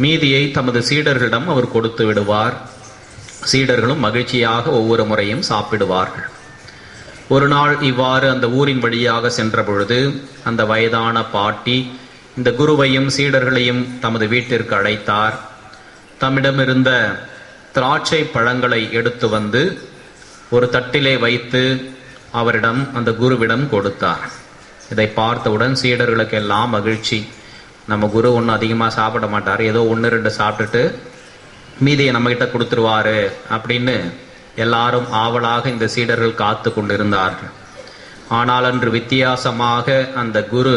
B: மீதியை தமது சீடர்களிடம் அவர் கொடுத்து விடுவார். சீடர்களும் மகிழ்ச்சியாக ஒவ்வொரு முறையும் சாப்பிடுவார்கள். ஒரு நாள் இவ்வாறு அந்த ஊரின் வழியாக சென்ற பொழுது அந்த வயதான பாட்டி இந்த குருவையும் சீடர்களையும் தமது வீட்டிற்கு அழைத்தார். தம்மிடமிருந்த திராட்சை பழங்களை எடுத்து வந்து ஒரு தட்டிலே வைத்து அவரிடம் அந்த குருவிடம் கொடுத்தார். இதை பார்த்தவுடன் சீடர்களுக்கு எல்லாம் மகிழ்ச்சி. நம்ம குரு ஒன்றும் அதிகமாக சாப்பிட மாட்டார், ஏதோ 1-2 சாப்பிட்டுட்டு மீதியை நம்மகிட்ட கொடுத்துருவாரு அப்படின்னு எல்லாரும் ஆவலாக இந்த சீடர்கள் காத்து கொண்டிருந்தார்கள். ஆனால் அன்று வித்தியாசமாக அந்த குரு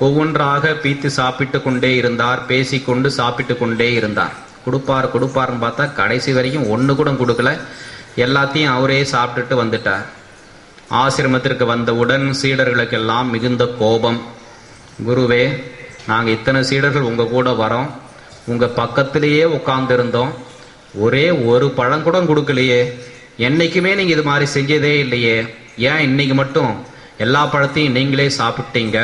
B: ஒவ்வொன்றாக பீத்து சாப்பிட்டு கொண்டே இருந்தார், பேசிக்கொண்டு சாப்பிட்டு கொண்டே இருந்தார். கொடுப்பாருன்னு பார்த்தா கடைசி வரைக்கும் ஒன்று கூட கொடுக்கல, எல்லாத்தையும் அவரே சாப்பிட்டுட்டு வந்துட்டார். ஆசிரமத்திற்கு வந்தவுடன் சீடர்களுக்கெல்லாம் மிகுந்த கோபம். குருவே, நாங்கள் இத்தனை சீடர்கள் உங்கள் கூட வரோம், உங்கள் பக்கத்திலேயே உட்கார்ந்துருந்தோம், ஒரே ஒரு பழம் கூட கொடுக்கலையே, என்னைக்குமே நீங்கள் இது மாதிரி செஞ்சதே இல்லையே, ஏன் இன்னைக்கு மட்டும் எல்லா பழத்தையும் நீங்களே சாப்பிட்டீங்க,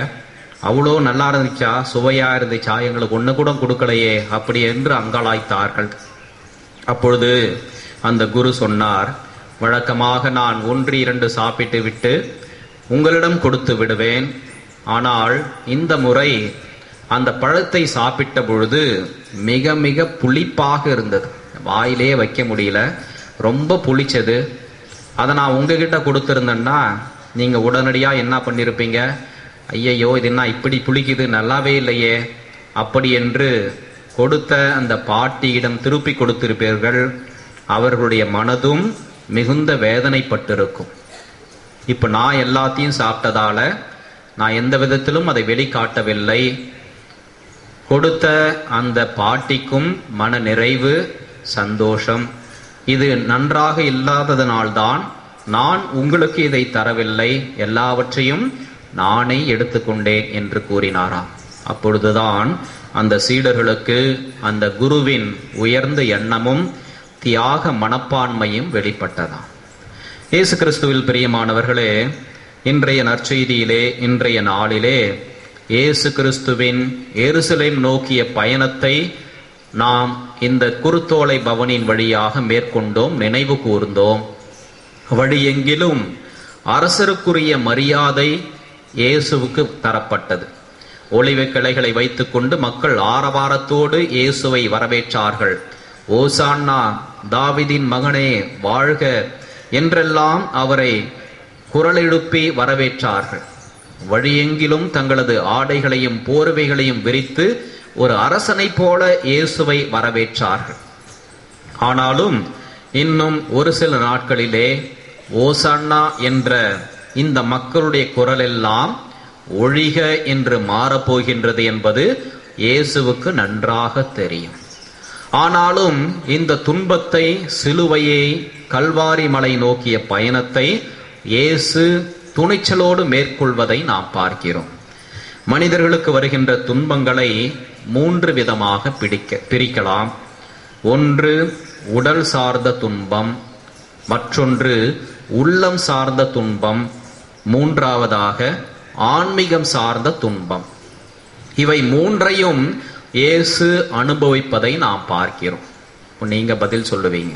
B: அவ்வளோ நல்லா இருந்துச்சா, சுவையா இருந்துச்சா, எங்களுக்கு ஒன்று கூட கொடுக்கலையே அப்படி என்று அங்காளாய்த்தார்கள். அப்பொழுது அந்த குரு சொன்னார், வழக்கமாக நான் 1-2 சாப்பிட்டு விட்டு உங்களிடம் கொடுத்து விடுவேன், ஆனால் இந்த முறை அந்த பழத்தை சாப்பிட்ட பொழுது மிக மிக புளிப்பாக இருந்தது, வாயிலே வைக்க முடியல, ரொம்ப புளிச்சது. அதை நான் உங்ககிட்ட கொடுத்துருந்தேன்னா நீங்கள் உடனடியாக என்ன பண்ணியிருப்பீங்க, ஐயையோ இது என்ன இப்படி புளிக்குது, நல்லாவே இல்லையே, அப்படி என்று கொடுத்த அந்த பாட்டியிடம் திருப்பி கொடுத்திருப்பீர்கள், அவர்களுடைய மனதும் மிகுந்த வேதனைப்பட்டிருக்கும். இப்ப நான் எல்லாத்தையும் சாப்பிட்டதால நான் எந்த விதத்திலும் அதை வெளிக்காட்டவில்லை. கொடுத்த அந்த பாட்டிக்கும் மன நிறைவு, சந்தோஷம். இது நன்றாக இல்லாததனால்தான் நான் உங்களுக்கு இதை தரவில்லை, எல்லாவற்றையும் நானே எடுத்துக்கொண்டேன் என்று கூறினாராம். அப்பொழுதுதான் அந்த சீடர்களுக்கு அந்த குருவின் உயர்ந்த எண்ணமும் தியாக மனப்பான்மையும் வெளிப்பட்டதாம். இயேசு கிறிஸ்துவில் பிரியமானவர்களே, இன்றைய நற்செய்தியிலே, இன்றைய நாளிலே இயேசு கிறிஸ்துவின் எருசலேம் நோக்கிய பயணத்தை நாம் இந்த குருத்தோலை பவனின் வழியாக மேற்கொண்டோம், நினைவு கூர்ந்தோம். வழியெங்கிலும் அரசருக்குரிய மரியாதை இயேசுவுக்கு தரப்பட்டது. ஒலிவ கிளைகளை வைத்துக்கொண்டு மக்கள் ஆரவாரத்தோடு இயேசுவை வரவேற்றார்கள். ஓசான்னா, தாவீதின் மகனே வாழ்க என்றெல்லாம் அவரை குரலெழுப்பி வரவேற்றார்கள். வழியெங்கிலும் தங்களது ஆடைகளையும் போர்வைகளையும் விரித்து ஒரு அரசனை போல இயேசுவை வரவேற்றார்கள். ஆனாலும் இன்னும் ஒரு சில நாட்களிலே ஓசன்னா என்ற இந்த மக்களுடைய குரல் எல்லாம் ஒழிக என்று மாறப்போகின்றது என்பது இயேசுவுக்கு நன்றாக தெரியும். ஆனாலும் இந்த துன்பத்தை, சிலுவையை, கல்வாரி மலை நோக்கிய பயணத்தை இயேசு துணிச்சலோடு மேற்கொள்வதை நாம் பார்க்கிறோம். மனிதர்களுக்கு வருகின்ற துன்பங்களை 3 விதமாக பிரிக்கலாம். ஒன்று உடல் சார்ந்த துன்பம், மற்றொன்று உள்ளம் சார்ந்த துன்பம், மூன்றாவதாக ஆன்மீகம் சார்ந்த துன்பம். இவை 3ஐயும் இயேசு அனுபவிப்பதை நாம் பார்க்கிறோம். நீங்க பதில் சொல்லுவீங்க.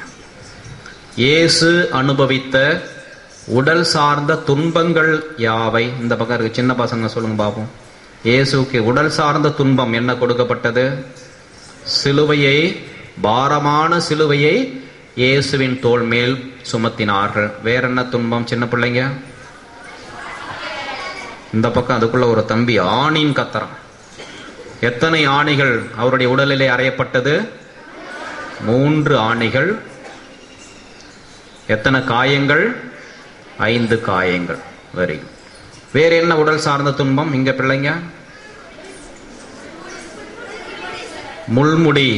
B: இயேசு அனுபவித்த உடல் சார்ந்த துன்பங்கள் யாவை? இந்த பக்கம் இருக்கு, சின்ன பசங்க சொல்லுங்க பாப்போம். இயேசுக்கு உடல் சார்ந்த துன்பம் என்ன கொடுக்கப்பட்டது? சிலுவையை, பாரமான சிலுவையை இயேசுவின் தோள் மேல் சுமத்தினார்கள். வேற என்ன துன்பம் சின்ன பிள்ளைங்க? இந்த பக்கம் அதுக்குள்ள ஒரு தம்பி ஆணின் கத்தரம். எத்தனை ஆணிகள் அவருடைய உடலிலே அறையப்பட்டது? 3 ஆணிகள். எத்தனை காயங்கள்? 5 காயங்கள். Very good. வேற என்ன உடல் சார்ந்த துன்பம் இங்க பிள்ளைங்க? முள்முடி,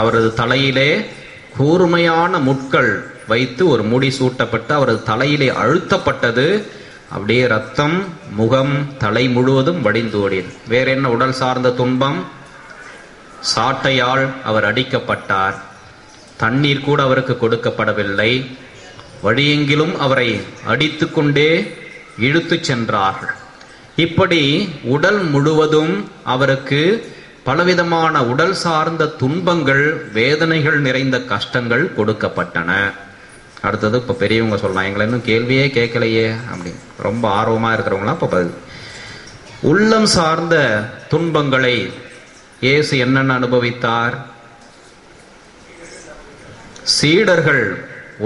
B: அவரது தலையிலே கூர்மையான முட்கள் வைத்து ஒரு முடி சூட்டப்பட்டு அவரது தலையிலே அழுத்தப்பட்டது. அப்படியே ரத்தம் முகம் தலை முழுவதும் வடிந்தோடியது. வேற என்ன உடல் சார்ந்த துன்பம்? சாட்டையால் அவர் அடிக்கப்பட்டார். தண்ணீர் கூட அவருக்கு கொடுக்கப்படவில்லை. வழியெங்கிலும் அவரை அடித்து கொண்டே இழுத்து சென்றார்கள். இப்படி உடல் முழுவதும் அவருக்கு பலவிதமான உடல் சார்ந்த துன்பங்கள், வேதனைகள் நிறைந்த கஷ்டங்கள் கொடுக்கப்பட்டன. அடுத்தது இப்ப பெரியவங்க சொல்லலாம், எங்களை இன்னும் கேள்வியே கேட்கலையே அப்படின்னு ரொம்ப ஆர்வமா இருக்கிறவங்களாம் இப்ப பதில். உள்ளம் சார்ந்த துன்பங்களை இயேசு என்னென்ன அனுபவித்தார்? சீடர்கள்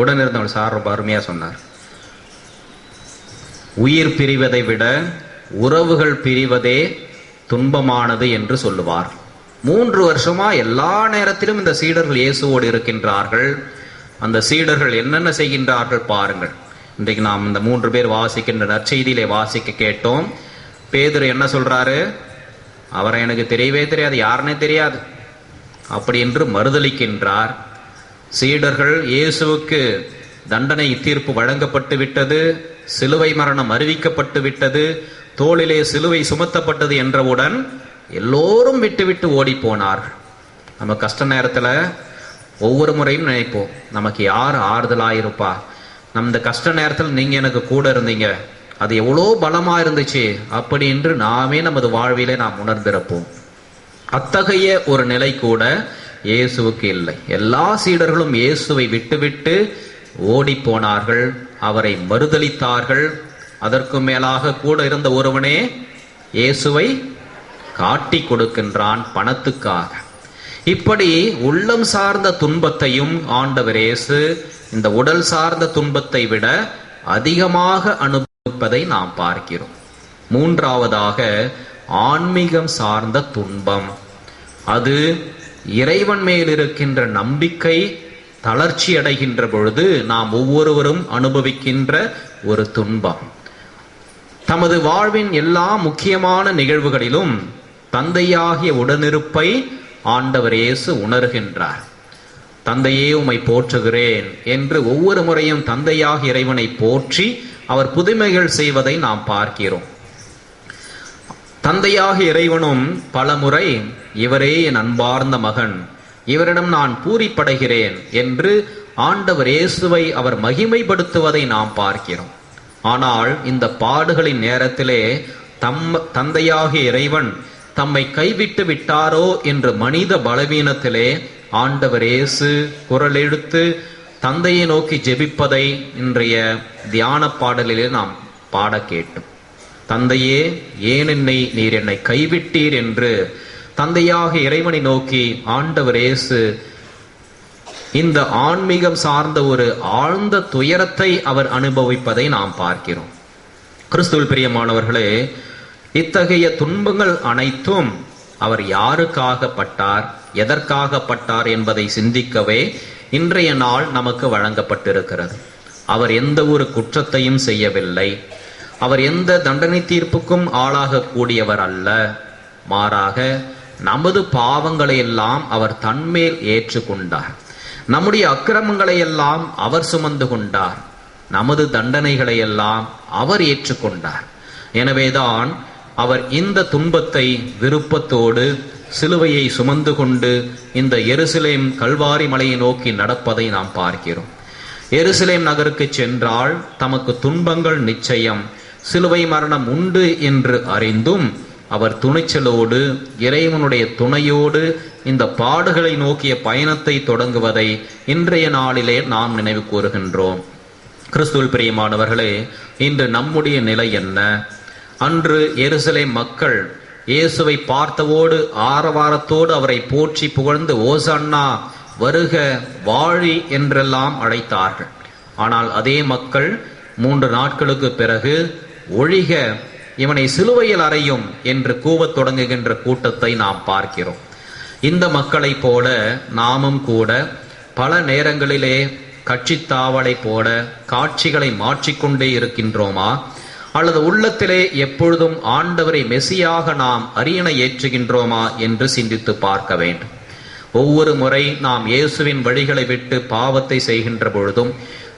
B: உடனிருந்தவர்கள் சார் ரொம்ப அருமையா சொன்னார். உயிர் பிரிவதை விட உறவுகள் பிரிவதே துன்பமானது என்று சொல்லுவார். 3 வருஷமா எல்லா நேரத்திலும் இந்த சீடர்கள் இயேசுவோடு இருக்கின்றார்கள். அந்த சீடர்கள் என்னென்ன செய்கின்றார்கள் பாருங்கள். இன்றைக்கு நாம் இந்த 3 பேர் வாசிக்கின்ற நற்செய்தியிலே வாசிக்க கேட்டோம். பேதுரு என்ன சொல்றாரு? அவரை எனக்கு தெரியவே தெரியாது, யாருன்னே தெரியாது அப்படி என்று மறுதலிக்கின்றார். சீடர்கள் இயேசுவுக்கு தண்டனை தீர்ப்பு வழங்கப்பட்டு விட்டது, சிலுவை மரணம் அறிவிக்கப்பட்டு விட்டது, தோளிலே சிலுவை சுமத்தப்பட்டது என்றவுடன் எல்லோரும் விட்டு ஓடி போனார்கள். நம்ம கஷ்ட நேரத்துல ஒவ்வொரு முறையும் நினைப்போம், நமக்கு யார் ஆறுதலாயிருப்பா, நம்ம இந்த கஷ்ட நேரத்தில் நீங்க எனக்கு கூட இருந்தீங்க, அது எவ்வளோ பலமா இருந்துச்சு அப்படி என்று நாமே நமது வாழ்விலே நாம் உணர்ந்திருப்போம். அத்தகைய ஒரு நிலை கூட இயேசுவுக்கு இல்லை. எல்லா சீடர்களும் இயேசுவை விட்டுவிட்டு ஓடி போனார்கள், அவரை மறுதலித்தார்கள். அதற்கு மேலாக கூட இருந்த ஒருவனே இயேசுவை காட்டி கொடுக்கின்றான் பணத்துக்காக. இப்படி உள்ளம் சார்ந்த துன்பத்தையும் ஆண்டவர் இயேசு இந்த உடல் சார்ந்த துன்பத்தை விட அதிகமாக அனுபவிப்பதை நாம் பார்க்கிறோம். 3ஆவதாக ஆன்மீகம் சார்ந்த துன்பம். அது இறைவன் மேல் இருக்கின்ற நம்பிக்கை தளர்ச்சி அடைகின்ற பொழுது நாம் ஒவ்வொருவரும் அனுபவிக்கின்ற ஒரு துன்பம். தமது வாழ்வின் எல்லா முக்கியமான நிகழ்வுகளிலும் தந்தையாகிய உடனிருப்பை ஆண்டவர் இயேசு உணர்கின்றார். தந்தையே உம்மை போற்றுகிறேன் என்று ஒவ்வொரு முறையும் தந்தையாகிய இறைவனை போற்றி அவர் புதுமைகள் செய்வதை நாம் பார்க்கிறோம். தந்தையாகிய இறைவனும் பலமுறை இவரே என் அன்பார்ந்த மகன், இவரிடம் நான் பூரிப்படைகிறேன் என்று ஆண்டவர் இயேசுவை அவர் மகிமைப்படுத்துவதை நாம் பார்க்கிறோம். ஆனால் இந்த பாடுகளின் நேரத்திலே தந்தையாகிய இறைவன் தம்மை கைவிட்டு விட்டாரோ என்று மனித பலவீனத்திலே ஆண்டவர் இயேசு குரல் எடுத்து தந்தையை நோக்கி ஜெபிப்பதை இன்றைய தியான பாடலிலே நாம் பாட கேட்டோம். தந்தையே, ஏன் நீர் என்னை கைவிட்டீர் என்று தந்தையாக இறைவனை நோக்கி ஆண்டவர் இயேசு இந்த ஆன்மீகம் சார்ந்த ஒரு ஆழ்ந்த துயரத்தை அவர் அனுபவிப்பதை நாம் பார்க்கிறோம். கிறிஸ்துவில் பிரியமானவர்களே, இத்தகைய துன்பங்கள் அனைத்தும் அவர் யாருக்காக பட்டார், எதற்காக பட்டார் என்பதை சிந்திக்கவே இன்றைய நாள் நமக்கு வழங்கப்பட்டிருக்கிறது. அவர் எந்த ஒரு குற்றத்தையும் செய்யவில்லை. அவர் எந்த தண்டனை தீர்ப்புக்கும் ஆளாகக்கூடியவர் அல்ல. மாறாக நமது பாவங்களை எல்லாம் அவர் தன்மேல் ஏற்றுக்கொண்டார். நம்முடைய அக்கிரமங்களை எல்லாம் அவர் சுமந்து கொண்டார். நமது தண்டனைகளை எல்லாம் அவர் ஏற்றுக்கொண்டார். எனவேதான் அவர் இந்த துன்பத்தை விருப்பத்தோடு சிலுவையை சுமந்து கொண்டு இந்த எருசலேம் கல்வாரி மலையை நோக்கி நடப்பதை நாம் பார்க்கிறோம். எருசலேம் நகருக்கு சென்றால் தமக்கு துன்பங்கள் நிச்சயம், சிலுவை மரணம் உண்டு என்று அறிந்தும் அவர் துணிச்சலோடு இறைவனுடைய துணையோடு இந்த பாடுகளை நோக்கிய பயணத்தை தொடங்குவதை இன்றைய நாளிலே நாம் நினைவு கூறுகின்றோம். கிறிஸ்துவில் பிரியமானவர்களே, இன்று நம்முடைய நிலை என்ன? அன்று எருசலேம் மக்கள் இயேசுவை பார்த்தவோடு ஆரவாரத்தோடு அவரை போற்றி புகழ்ந்து ஓசன்னா வருக வாழி என்றெல்லாம் அழைத்தார்கள். ஆனால் அதே மக்கள் 3 நாட்களுக்கு பிறகு ஒழிக, இவனை சிலுவையில் அறையும் என்று கூவத் தொடங்குகின்ற கூட்டத்தை நாம் பார்க்கிறோம். இந்த மக்களைப் போல நாமும் கூட பல நேரங்களிலே கட்சித்தாவலை போல காட்சிகளை மாற்றிக்கொண்டே இருக்கின்றோமா? அல்லது உள்ளத்திலே எப்பொழுதும் ஆண்டவரை மெசியாக நாம் அரியணை ஏற்றுகின்றோமா என்று சிந்தித்து பார்க்க வேண்டும். ஒவ்வொரு முறை நாம் இயேசுவின் வழிகளை விட்டு பாவத்தை செய்கின்ற பொழுதும்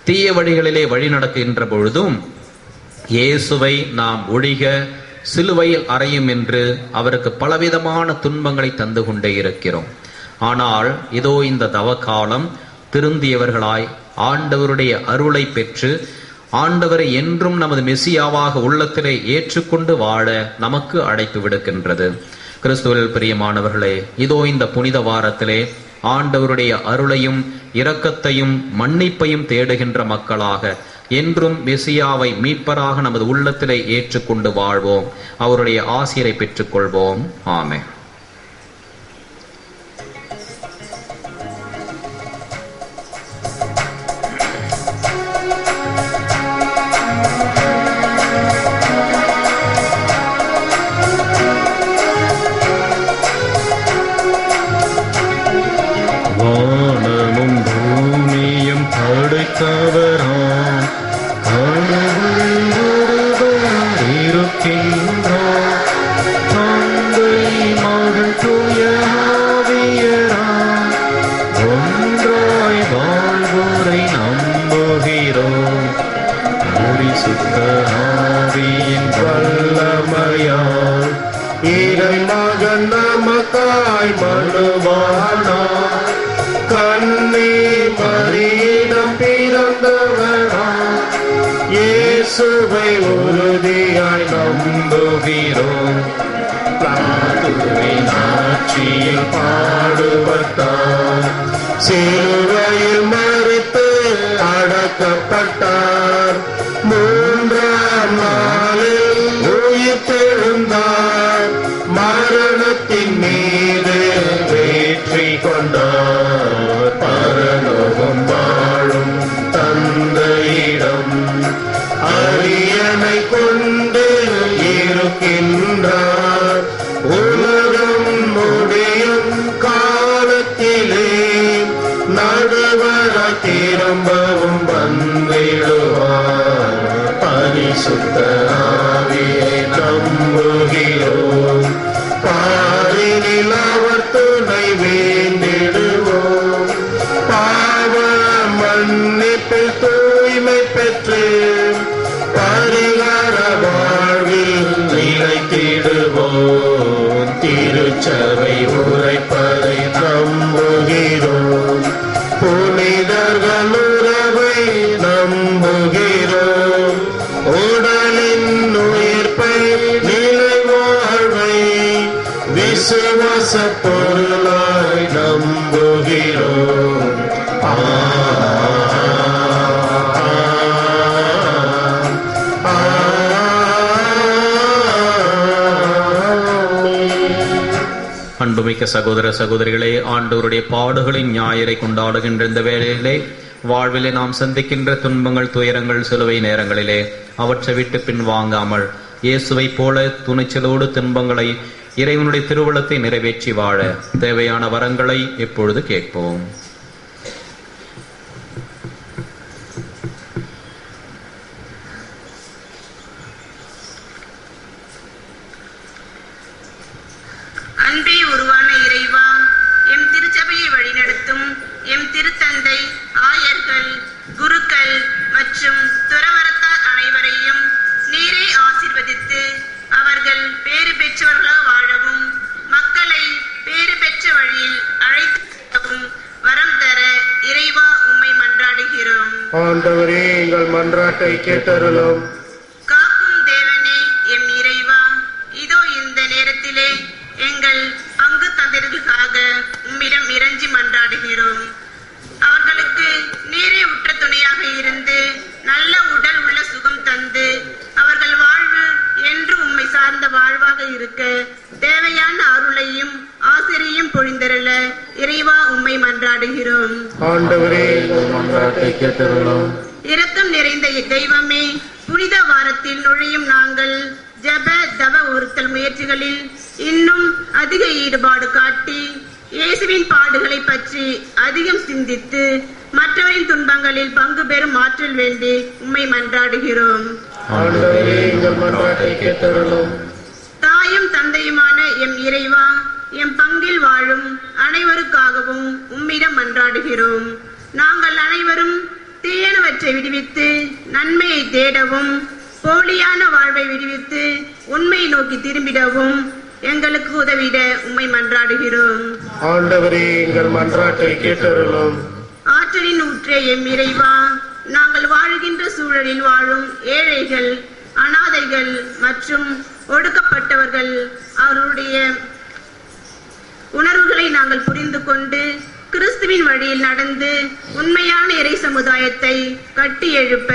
B: தீய வழிகளிலே வழி நடக்கின்ற பொழுதும் இயேசுவை நாம் ஒழிக சிலுவையில் அறையும் என்று அவருக்கு பலவிதமான துன்பங்களை தந்து கொண்டே இருக்கிறோம். ஆனால் இதோ இந்த தவக்காலம் திருந்தியவர்களாய் ஆண்டவருடைய அருளை பெற்று ஆண்டவரை என்றும் நமது மெசியாவாக உள்ளத்திலே ஏற்றுக்கொண்டு வாழ நமக்கு அழைப்பு விடுக்கின்றது. கிறிஸ்துவில் பிரியமானவர்களே, இதோ இந்த புனித வாரத்திலே ஆண்டவருடைய அருளையும் இரக்கத்தையும் மன்னிப்பையும் தேடுகின்ற மக்களாக என்றும் மெசியாவை மீட்பராக நமது உள்ளத்திலே ஏற்றுக்கொண்டு வாழ்வோம். அவருடைய ஆசிரை பெற்றுக் கொள்வோம். ஆமென்.
D: வானமும் பூமியும் படைத்தவராம் கடவுள் ஒருவர் இருக்கின்றார். தந்தை மகன் தூய ஆவியராம் ஒன்றாய் வாழ்வோரை நம்புகிறோம். பரிசுத்த ஆவியின் வல்லமையால் இறைமகன் நமக்காய் மனுவானார். கண்ணே மரியிடம் பிறந்தவராம் இயேசுவை உறுதியாய் நம்புகிறோம். பிளாத்துவின் ஆட்சியில் பாடுபட்டார். சிலுவையில் மரித்து அடக்கப்பட்டார். 3ஆம் நாளில் உயிர்த்தெழுந்தார். மரணத்தின் மீது வெற்றி கொண்டார். பரலோகம் வாழும் தந்தையிடம் அரியணை கொண்டு இருக்கின்றார். உலகம் முடியும் திரும்பவும் வந்திடுவார். பரிசுத்த ஆவியை நம்புகிறோம். பாரினில் அவர் துணை வேண்டிடுவோம். பாவ மன்னிப்பில் தூய்மை பெற்று பரிகார வாழ்வில் நிலைத்திடுவோம். திருச்சபை உரைப்பதை நம்புகிறோம். புனிதர்கள் உறவை நம்புகிறோம். உடலின் உயிர்ப்பை நிலை வாழ்வை விசுவாச பொருளாய் நம்புகிறோம்.
B: அன்புமிக்க சகோதர சகோதரிகளே, ஆண்டவருடைய பாடுகளின் ஞாயிறை கொண்டாடுகின்ற இந்த வேளையிலே வாழ்விலே நாம் சந்திக்கின்ற துன்பங்கள், துயரங்கள், சிலுவை நேரங்களிலே அவற்றை விட்டு பின் வாங்காமல் இயேசுவை போல துணிச்சலோடு துன்பங்களை இறைவனுடைய திருவுளத்தை நிறைவேற்றி வாழ தேவையான வரங்களை எப்பொழுது கேட்போம்.
I: அன்பே உருவான இறைவா, எம் திருச்சபையை வழிநடத்தும் எம் திருத்தந்தை, ஆயர்கள், குருக்கள் மற்றும் துறவரத்தார் அனைவரையும் நீரே ஆசீர்வதித்து அவர்கள் பேறு பெற்றவர்களாக வாழவும் மக்களை பேறு பெற்ற வழியில் அழைக்கவும் வரம் தர இறைவா உம்மை மன்றாடுகிறோம்.
D: ஆண்டவரே, எங்கள் மன்றாட்டை கேட்டருளும்.
I: காக்கும் தேவனே எம் இறைவா, இதோ இந்த நேரத்திலே எங்கள் பங்கு தந்திர்களுக்காக உம்மிடம் இறைஞ்சி மன்றாடுகிறோம். அவர்களுக்கு நீரே உற்ற துணையாக இருந்து நல்ல உடல் உள்ள சுகம் தந்து அவர்கள் வாழ்வு என்று உம்மை சார்ந்த வாழ்வாக இருக்க தேவையான அருளையும் ஆசிரியும் பொழிந்தருள இறைவா உம்மை மன்றாடுகிறோம்.
D: ஆண்டவரே, எங்கள் மன்றாட்டை கேட்டருளும்.
I: இரக்கம் நிறைந்த தெய்வமே, புனித வாரத்தில் நுழையும் நாங்கள் ஜப தவ ஒருத்தல் முயற்சிகளில் இன்னும் அதிக ஈடுபாடு காட்டி இயேசுவின் பாடுகளை பற்றி அதிகம் சிந்தித்து மற்றவரின் துன்பங்களில் பங்கு பெறும் ஆற்றல் வேண்டி உம்மை மன்றாடுகிறோம்.
D: ஆண்டவரே, எங்கள் மன்றாட்டை கேட்டருளும்.
I: தாயும் தந்தையுமான எம் இறைவா, எம் பங்கில் வாழும் அனைவருக்காகவும் உம்மிடம் மன்றாடுகிறோம். நாங்கள் அனைவரும் தீயனவற்றை விடுவித்து நன்மையை தேடவும் போலியான வாழ்வை விடுவித்து உண்மை நோக்கி திரும்பிடவும் எங்களுக்கு உதவிட உம்மை மன்றாடுகிறோம்.
D: ஆண்டவரே, எங்கள் மன்றாட்டை கேட்டருளும்.
I: ஆற்றலின் ஊற்றே எம் இறைவா, நாங்கள் வாழ்கின்ற சூழலில் வாழும் ஏழைகள், அனாதைகள் மற்றும் ஒடுக்கப்பட்டவர்கள் அவருடைய உணர்வுகளை நாங்கள் புரிந்து கொண்டு கிறிஸ்துவின் வழியில் நடந்து உண்மையான இறை சமுதாயத்தை கட்டி எழுப்ப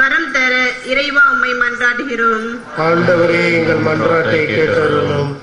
I: வரம் தர இறைவா உம்மை மன்றாடுகிறோம்.
D: ஆண்டவரே, எங்கள் மன்றாட்டை கேட்டருளும்.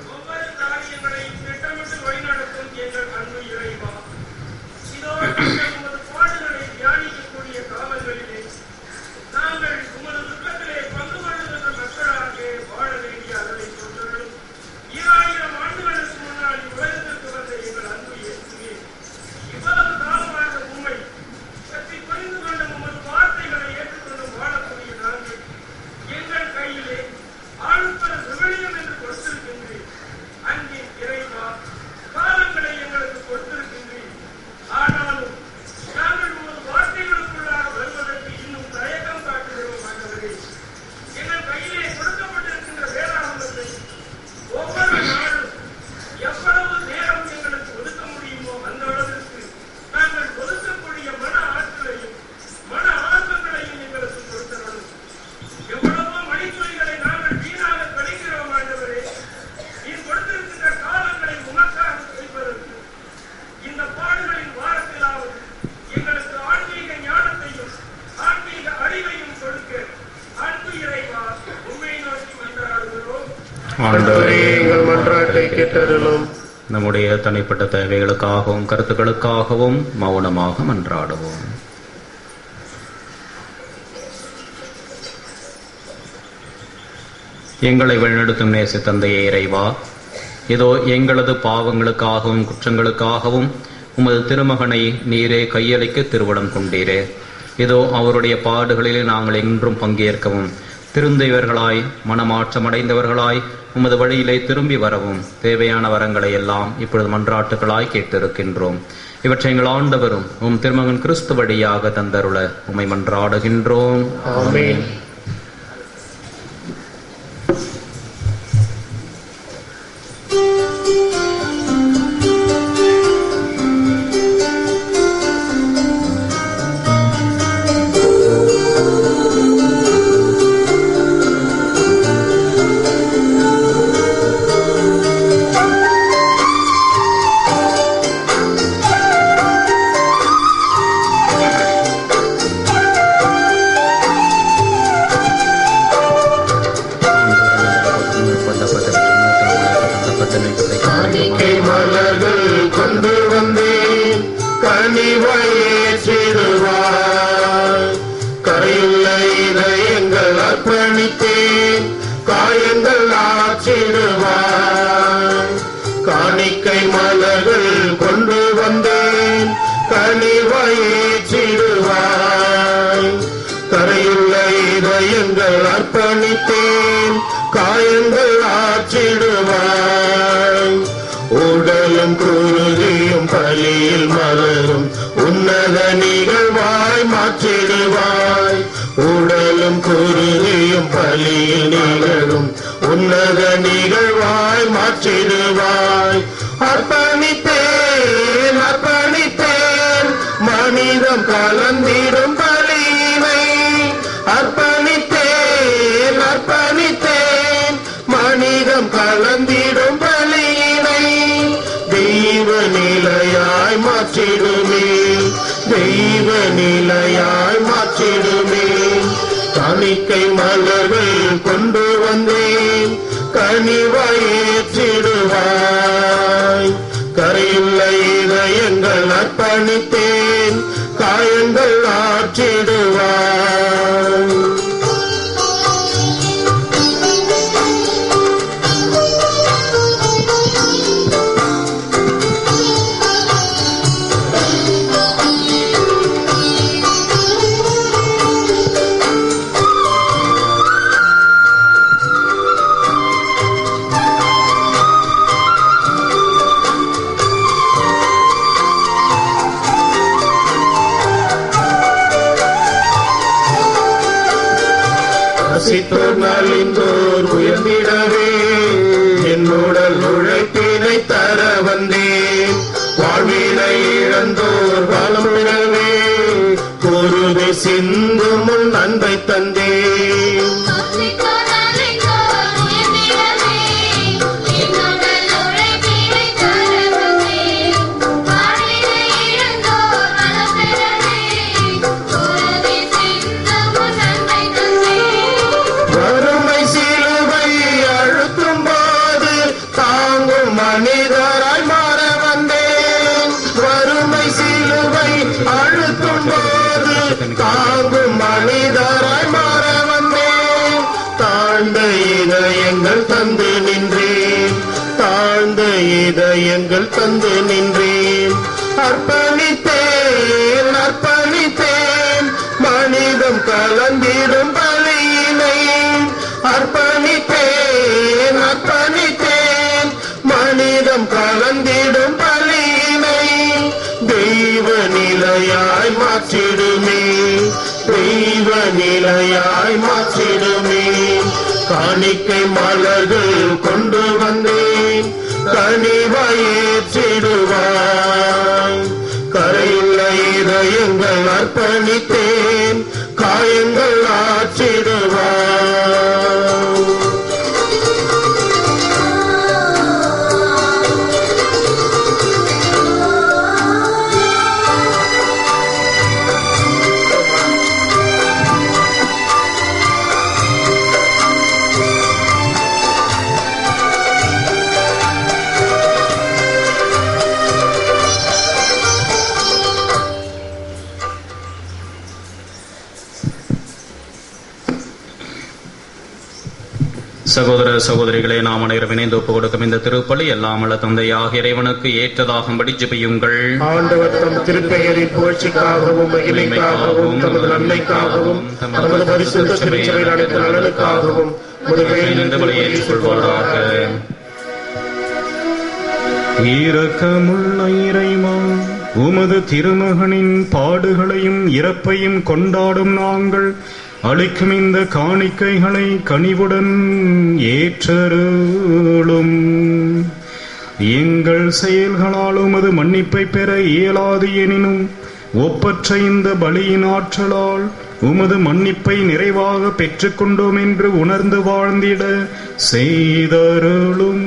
D: ஆண்டவரே, எங்கள் மன்றாட்டை கேட்டருளும்.
B: நம்முடைய தனிப்பட்ட தேவைகளுக்காகவும் கருத்துக்களுக்காகவும் மௌனமாக மன்றாடுவோம். எங்களை வழிநடத்தும் நேச தந்தையே இறைவா, இதோ எங்களது பாவங்களுக்காகவும் குற்றங்களுக்காகவும் உமது திருமகனை நீரே கையளிக்க திருவுளம் கொண்டீரே. இதோ அவருடைய பாடுகளிலே நாங்கள் என்றும் பங்கேற்கவும், திருந்தையவர்களாய் மனமாற்றமடைந்தவர்களாய் உமது வழியிலே திரும்பி வரவும் தேவையான வரங்களை எல்லாம் இப்பொழுது மன்றாட்டுகளாய் கேட்டிருக்கின்றோம். இவற்றை எங்கள் ஆண்டவரும் உம் திருமகன் கிறிஸ்து வழியாக தந்தருள உம்மை மன்றாடுகின்றோம்.
D: ஆமென்.
B: சகோதர சகோதரிகளே, நாம் அனைவரும் இணைந்து ஒப்புக் கொடுக்கும் இந்த திருப்பலி எல்லாம் வல்ல தந்தையாக இறைவனுக்கு ஏற்றதாகும்படி ஜெபியுங்கள்.
D: ஆண்டவர் தம் திருப்பெயரின் புகழ்ச்சிக்காகவும் மகிமைக்காகவும் தமது நன்மைக்காகவும் தமது பரிசுத்த திருச்சபை அனைத்து நலனுக்காகவும்
B: இந்த பலியை ஏற்றுக்கொள்வாராக. இரக்கமுள்ள இறைவா, உமது திருமகனின் பாடுகளையும் இறப்பையும் கொண்டாடும் நாங்கள் அளிக்கும் இந்த காணிக்கைகளை கனிவுடன் ஏற்றருளும். எங்கள் செயல்களால் உமது மன்னிப்பை பெற இயலாது எனினும் ஒப்பற்ற இந்த பலியின் ஆற்றலால் உமது மன்னிப்பை நிறைவாக பெற்றுக்கொண்டோம் என்று உணர்ந்து வாழ்ந்திட செய்தருளும்.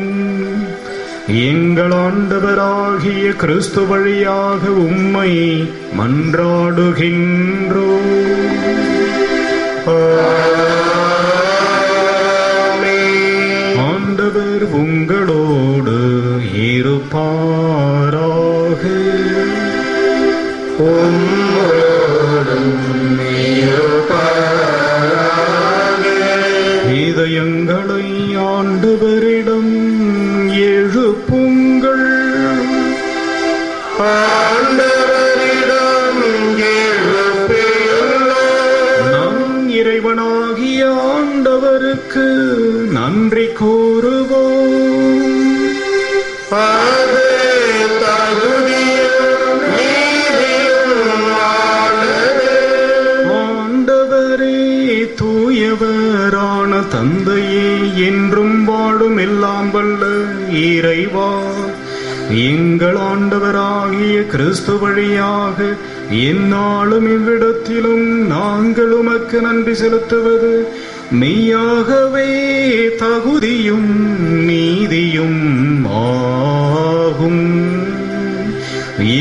B: எங்கள் ஆண்டவராகிய கிறிஸ்து வழியாக உம்மை மன்றாடுகின்றோம். ஆண்டவர் உங்களோடு இருப்பாராக. இதயங்களை ஆண்டவரிடம் எழுப்புங்கள். நம் இறைவனாகிய ஆண்டவருக்கு நன்றி கூறுவோம். ஆண்டவரே, தூயவரான தந்தையே, என்றும் வாழும் எல்லாம் வல்ல இறைவா, எங்கள் ஆண்டவராகிய கிறிஸ்து வழியாக எந்நாளும் இவ்விடத்திலும் நாங்கள் உமக்கு நன்றி செலுத்துவது மெய்யாகவே தகுதியும் நீதியும் ஆகும்.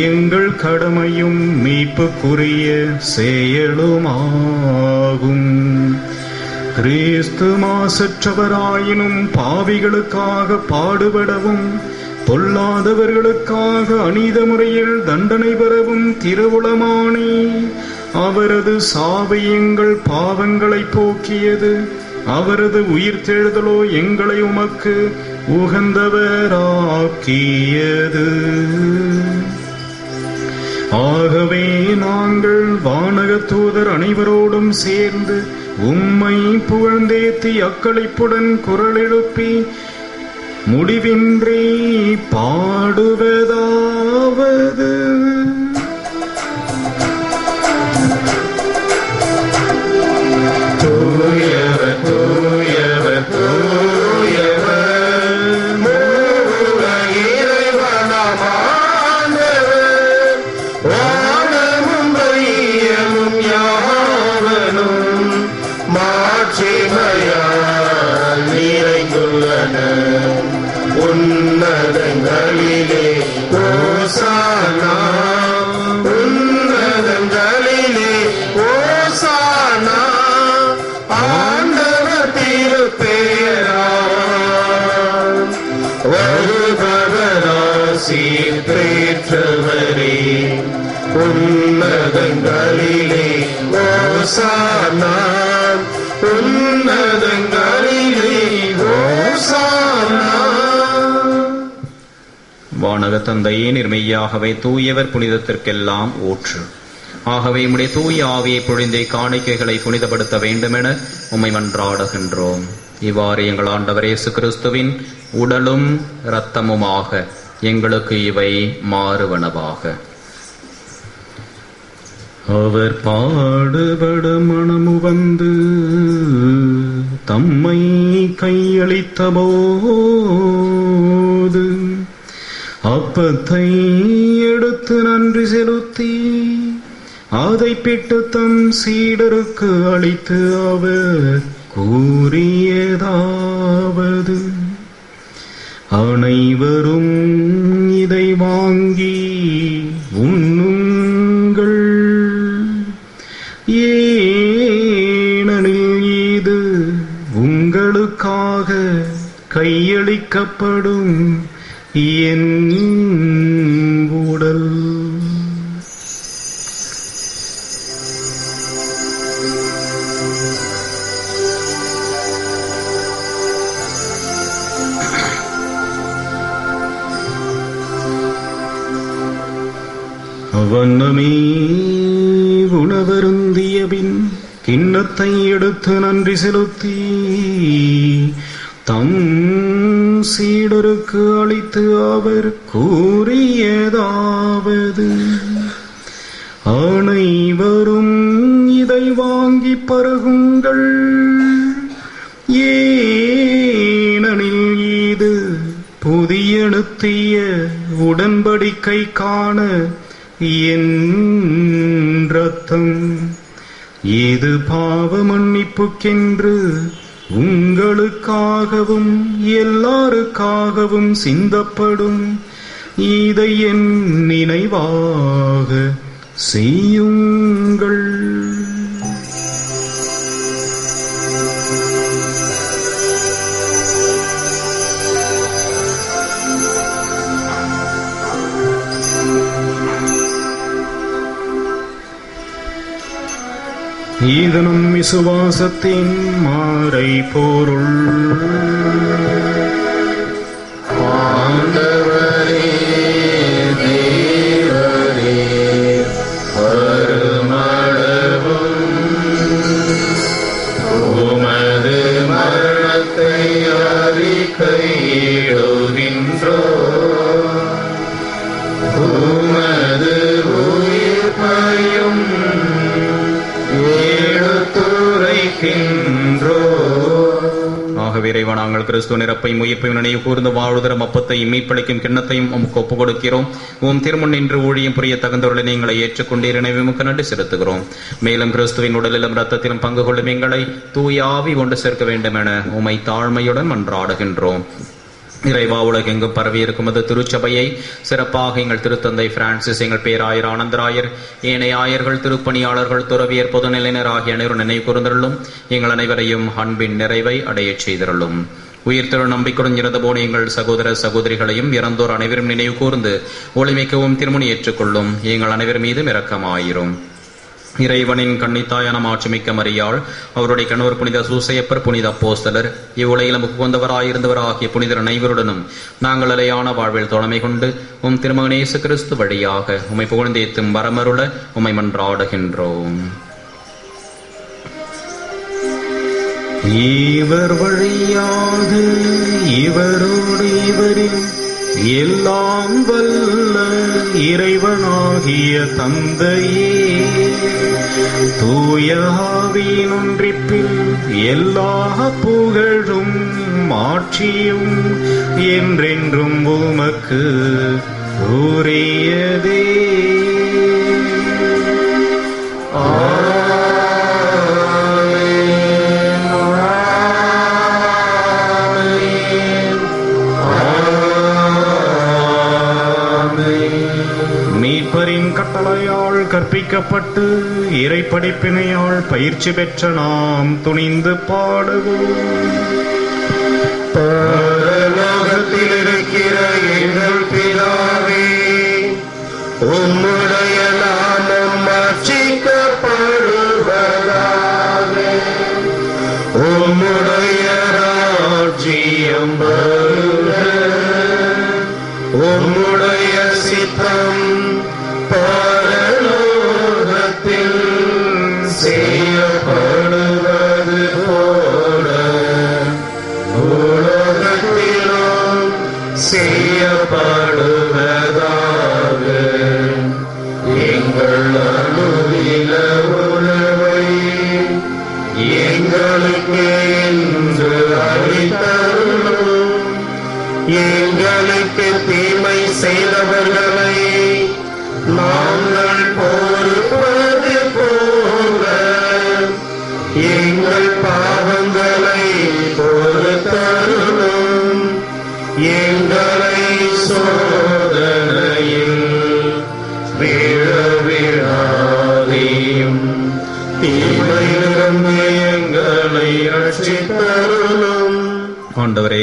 B: எங்கள் கடமையும் மீட்புக்குரிய செயலுமாகும். கிறிஸ்து மாசற்றவராயினும் பாவிகளுக்காக பாடுபடவும் பொல்லாதவர்களுக்காக அநீத முறையில் தண்டனை பெறவும் திருவுளமானே. அவரது சாவு எங்கள் பாவங்களை போக்கியது, அவரது உயிர்த்தெழுதலோ எங்களை உமக்கு உகந்தவராக்கியது. ஆகவே நாங்கள் வானக தூதர் அனைவரோடும் சேர்ந்து உம்மை புகழ்ந்தேத்தி அக்களிப்புடன் குரல் எழுப்பி முடிவின்றி பாடுவதாவது: தூயவர் தூயவர் தூயவர் மூவுல இறைவனாம் ஆண்டவர், வானமும் மையமும் யாவனும் மாட்சிமையால் நிறைந்துள்ளன. உன்னதங்களிலே ஓசானா, உன்னதங்களிலே ஓசானா, ஆண்டவர் திருப்பெயரால் வருபவராசி பெற்றவரே. உன்னதங்களிலே ஓசானா, உன்னதங்களிலே ஓசானா. வானக தந்தையே, நிர்மையாகவே தூயவர், புனிதத்திற்கெல்லாம் ஊற்று. ஆகவே உம்முடைய தூய ஆவியை பொழிந்தே காணிக்கைகளை புனிதப்படுத்த வேண்டுமென உம்மை மன்றாடுகின்றோம். இவ்வாறு எங்கள் ஆண்டவர் இயேசு கிறிஸ்துவின் உடலும் இரத்தமுமாக எங்களுக்கு இவை மாறுவனவாக. அவர் பாடுபட மனமு வந்து தம்மை கையளித்த போது அப்பத்தை எடுத்து நன்றி செலுத்தி அதை பிட்டு தம் சீடருக்கு அளித்து அவர் கூறியதாவது: அனைவரும் இதை வாங்கி உண்ணுங்கள், ஏனெனில் இது உங்களுக்காக கையளிக்கப்படும் என் உடல். அவ்வண்ணமே உணவருந்திய பின் கிண்ணத்தை எடுத்து நன்றி செலுத்தி தம் சீடருக்கு அளித்து அவர் கூறியதாவது: அனைவரும் இதை வாங்கி பருகுங்கள், ஏனெனில் இது புதிய நித்திய உடன்படிக்கைக்கான என் இரத்தம். இது பாவ மன்னிப்புக்கென்று உங்களுக்காகவும் எல்லாருக்காகவும் சிந்தப்படும். இதை என் நினைவாக செய்யுங்கள். இது நம் விசுவாசத்தின் மாறை பொருள்.
D: ஆண்டவரே தேவரே வருமளவும் உமது மரணத்தை அறிக்கையிடுகின்றோம், உமது உயிர்ப்பையும்
B: ஆகவே இறைவா, நாங்கள் கிறிஸ்துவ நிரப்பையும் உயிர்ப்பையும் நினைவு கூர்ந்து வாழ்தரும் அப்பத்தையும் மீட்பளிக்கும் கிண்ணத்தையும் உமக்கு ஒப்புக் கொடுக்கிறோம். உம் திருமுன் நின்று ஊழியம் புரிய தகுந்தவர்களை நீங்களை ஏற்றுக்கொண்டீர். எனவே உமக்கு நன்றி செலுத்துகிறோம். மேலும் கிறிஸ்துவின் உடலிலும் இரத்தத்திலும் பங்கு கொள்ளும் எங்களை தூய ஆவி கொண்டு சேர்க்க வேண்டும் என உமை தாழ்மையுடன் மன்றாடுகின்றோம். இறைவா, உலகெங்கும் பரவி இருக்கும் அது திருச்சபையை சிறப்பாக எங்கள் திருத்தந்தை பிரான்சிஸ், எங்கள் பேராயர் ஆனந்தராயர், ஏனைய ஆயர்கள், திருப்பணியாளர்கள், துறவியர், பொதுநிலையினர் ஆகிய அனைவரும் நினைவு கூர்ந்தருளும். எங்கள் அனைவரையும் அன்பின் நிறைவை அடையச் செய்திருளும். உயிர்த்தெழு நம்பிக்கையுடன் இறந்து போன எங்கள் சகோதர சகோதரிகளையும் இறந்தோர் அனைவரும் நினைவு கூர்ந்து ஒளிமிக்கவும் திருமணி ஏற்றுக்கொள்ளும். எங்கள் அனைவர் மீதும் இரக்கமாயிரும். இறைவனின் கன்னித்தாயான மாட்சிமிக்க மரியாள், அவருடைய கணவர் புனித சூசையப்பர், புனித அப்போஸ்தலர், இவ்வுலகில் நமக்கு உகந்தவராயிருந்தவர் ஆகிய புனிதர் அனைவருடனும் நாங்கள் நிலையான வாழ்வில் தோழமை கொண்டு உம் திருமகன் இயேசு கிறிஸ்து வழியாக உம்மை புகழ்ந்தேத்தும் வரமருள உம்மை மன்றாடுகின்றோம். இவர் வழியாக இவரோடு இவரில் எல்லாம் வல்ல இறைவனாகிய தந்தையே, தூய ஆவியின் ஒன்றிப்பில் எல்லா புகழும் மாட்சியும் என்றென்றும் உமக்கு உரியதே. மீட்பரின் கட்டளையால் கற்பிக்கப்பட்டு இறைப்படிப்பினையால் பயிற்சி பெற்ற நாம் துணிந்து பாடுவோம்.
D: பரலோகத்தில் இருக்கிற எங்கள் பிதாவே, உம்முடைய நாமம் அர்ச்சிக்கப்படுவதாக, உம்முடைய ராஜ்யம் வருக, உம்முடைய சித்தம் பரலோகத்தில் செய்யப்படுவது போல உலகத்திலும் செய்யப்படும்.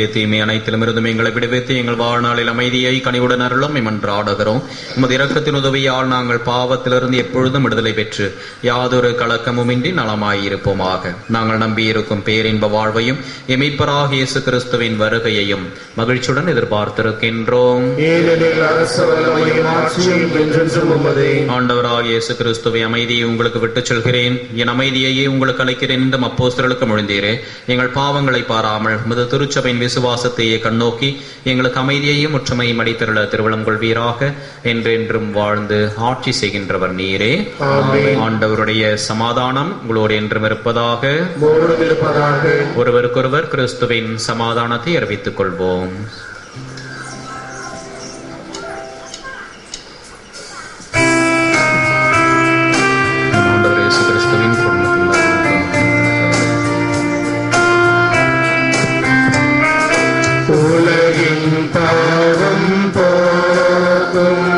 B: ஆண்டவரே, தீமை அனைத்திலுமிருந்தும் எங்களை விடுவித்து எங்கள் வாழ்நாளில் அமைதியை கனிவுடன் அருளும் எமன்றாடுகிறோம். உமது இரக்கத்தின் உதவியால் நாங்கள் பாவத்திலிருந்து எப்பொழுதும் விடுதலை பெற்று யாதொரு கலக்கமுமின்றி நலமாயிருப்போமாக. நாங்கள் நம்பியிருக்கும் பேரின்ப வாழ்வையும் எமைப்பராக இயேசு கிறிஸ்துவின் வருகையையும் மகிழ்ச்சியுடன் எதிர்பார்த்திருக்கின்றோம். ஆண்டவராக இயேசு கிறிஸ்துவை அமைதியை உங்களுக்கு விட்டுச் செல்கிறேன், என் அமைதியையே உங்களுக்கு அளிக்கிறேன் என்றும் அப்போஸ்தலருக்கு மொழிந்தீரே. எங்கள் பாவங்களை பாராமல் உமது திருச்சபையின் விசுவாசத்தையே கண்ணோக்கி எங்களுக்கு அமைதியையும் ஒற்றுமையும் அளித்தருள திருவளம் கொள்வீராக. என்றென்றும் வாழ்ந்து ஆட்சி செய்கின்றவர் நீரே. ஆண்டவருடைய சமாதானம் உங்களோடு என்றும் இருப்பதாக. ஒருவருக்கொருவர் கிறிஸ்துவின் சமாதானத்தை அறிவித்துக் கொள்வோம்.
D: உலகின் பாவம் போக்கும்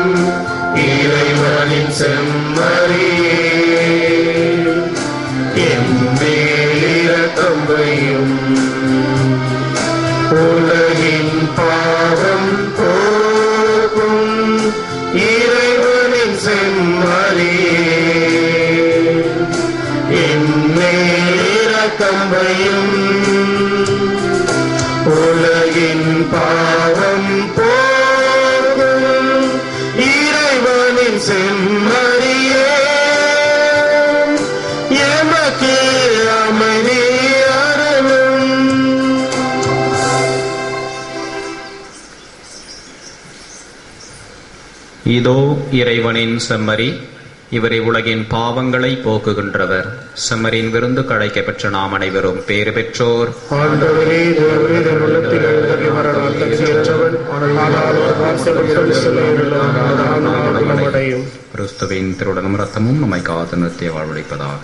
D: இறைவனின் செம்மறியே, எம்மேல் இரக்கம் வையும். உலகின் பாவம் போக்கும் இறைவனின் செம்மறியே, எம்மேல் இரக்கம் வையும். உலகின் பாவம் போக்கும் இறைவனின் செம்மறியே, எமக்கு அமைதி அருளும்.
B: இதோ இறைவனின் செம்மறி, இவரை உலகின் பாவங்களை போக்குகின்றவர். செம்மறியின் விருந்து கழைக்க பெற்ற நாம் அனைவரும் பேறு பெற்றோர். கிறிஸ்துவின் திருவுடலும் இரத்தமும் நம்மை காத்து நிறுத்திய வாழ்வளிப்பதாக.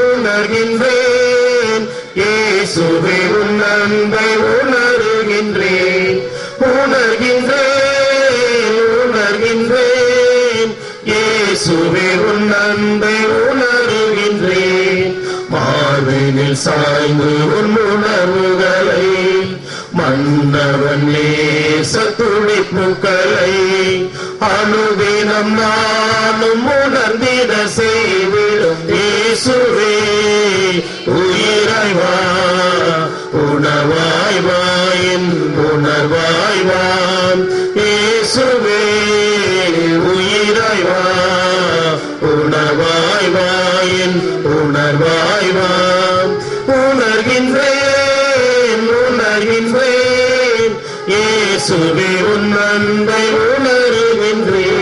D: உணர்கின்றேன் இயேசுவே உன் அன்பை உணர்கின்றேன். உணர்கின்றேன் இயேசுவே உன் அன்பை உணர்கின்றேன். மார்பினில் சாய்ந்து உன் உணர்வுகளை, மன்னவன் நேச துடிப்புகளை அனுதினம் நானும் உணர்ந்திட செய்விடும் இயேசுவே. உயிராய் வா, உணவாய் வா, என் உணர்வாய் வா இயேசுவே. உயிராய் வா, உணவாய் வா, என் உணர்வாய் வா. உணர்கின்றேன் இயேசுவே உன் அன்பை உணர்கின்றேன்.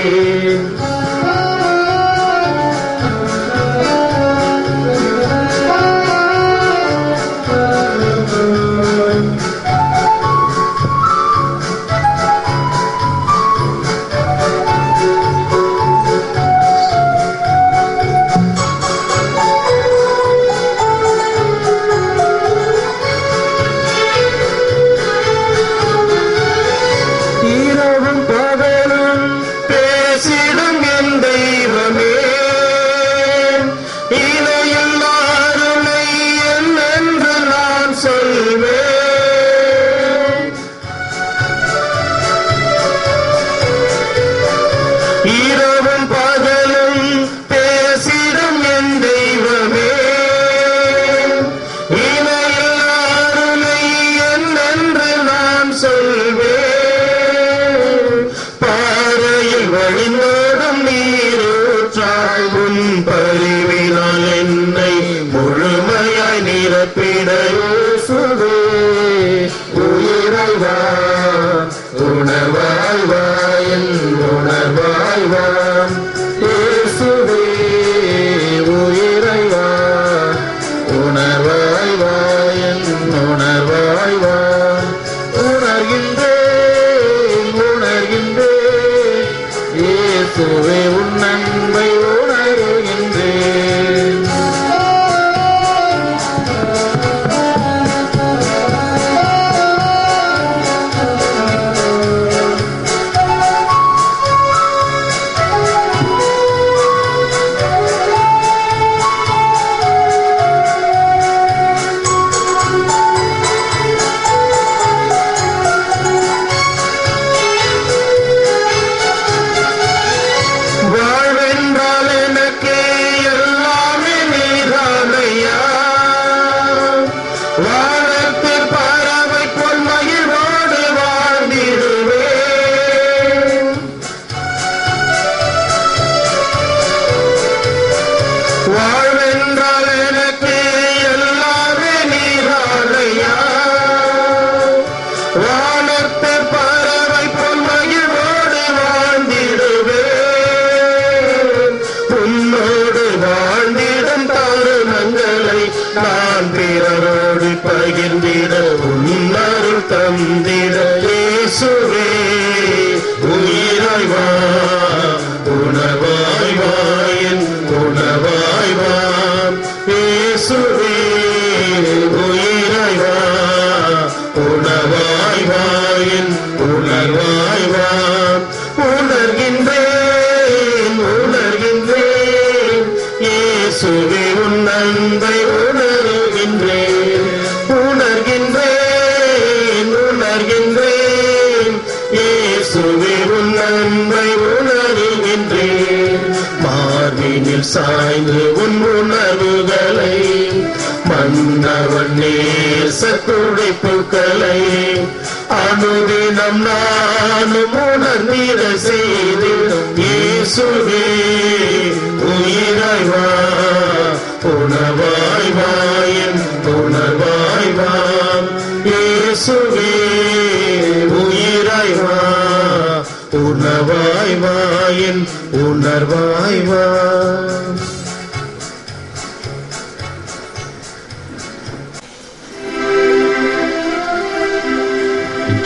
D: உணர்வா நான் பிறரோடு பகிர்ந்திட உன்னருள் தந்திட இயேசுவே உயிராய் வா உணவாய் வா என் உணவாய் வா இயேசுவே உயிராய் வா உணவாய் வா என் உணர்வாய் வா உணர்கின்றேன் உணர்கின்றேன் இயேசுவே உன் அன்பை உணர்கின்றேன் உணர்கின்றேன் உணர்கின்றேன் இயேசுவே உன் அன்பை உணர்கின்றேன் மார்பினில் சாய்ந்து உன் உணர்வுகளை மன்னவன் நேச துடைப்புகளை அனுதினம் நானும் உணர்ந்திட செய்திடும் இயேசுவே உயிராய் வா உணவாய் வா என் உணர்வாய் வா இயேசுவே உயிராய் வா உணவாய் வா என் உணர்வாய் வா.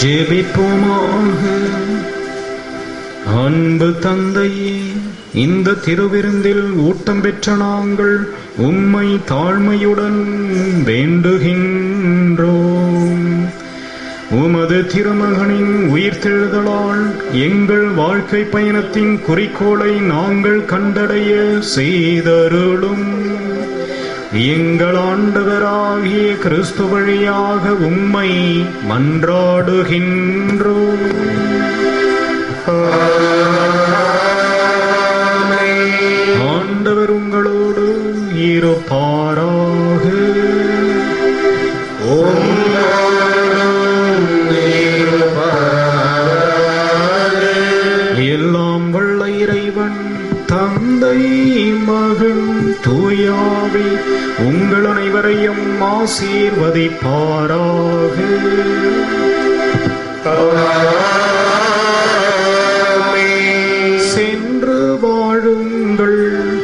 B: ஜெபிப்போமாக. அன்பு தந்தையே, இந்த திருவிருந்தில் ஊட்டம் பெற்ற நாங்கள் உம்மை தாழ்மையுடன் வேண்டுகின்றோம். உமது திருமகனின் உயிர்த்தெழுதலால் எங்கள் வாழ்க்கை பயணத்தின் குறிக்கோளை நாங்கள் கண்டடைய செய்தருளும். எங்கள் ஆண்டவராகிய கிறிஸ்து வழியாக உம்மை மன்றாடுகின்றோம். ஆண்டவர் உங்களோடு இருப்பாராக. எல்லாம் வல்ல இறைவன் தந்தை மகன் தூயாவி உங்கள் அனைவரையும் ஆசீர்வதிப்பாராக. சென்று வாழுங்கள்,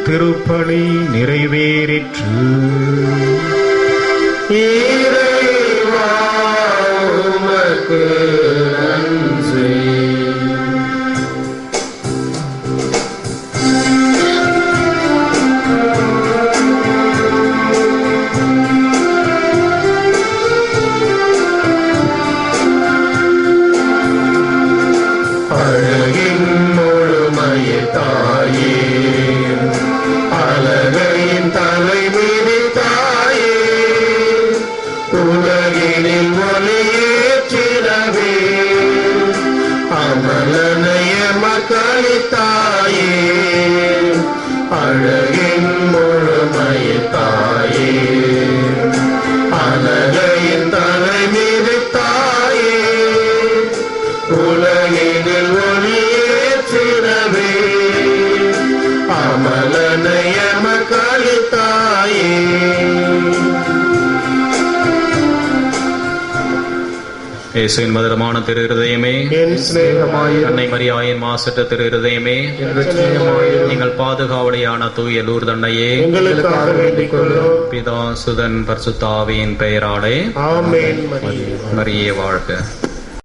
B: திருப்பலி நிறைவேறிற்று.
D: இறைவா உமக்கு நன்றி. அழகின் முழுமைய தாயே, அழகையின் தலைமீது தாயே, உலகினில் ஒளியேற்றிடவே அமலனைய மக்களித்தாயே. அழகின் முழுமைய தாயே, அழகையின் தலைமீது தாயே, உலகினில் ஒளியேற்றிடவே அமலனைய மக்களித்தாயே.
B: இயேசுவின் மதுரமான திரு இருதயமே,
D: என் சிநேகமாயிரும்.
B: அன்னை மரியாயின் மாசற்ற திரு இருதயமே, நீங்கள் பாதுகாவலியான தூய லூர்து அன்னையே,
D: எங்களுக்காக வேண்டிக் கொள்ளும்.
B: பிதா சுதன் பரிசுத்த ஆவியின் பெயராலே
D: ஆமென்.
B: மரியே வாழ்க.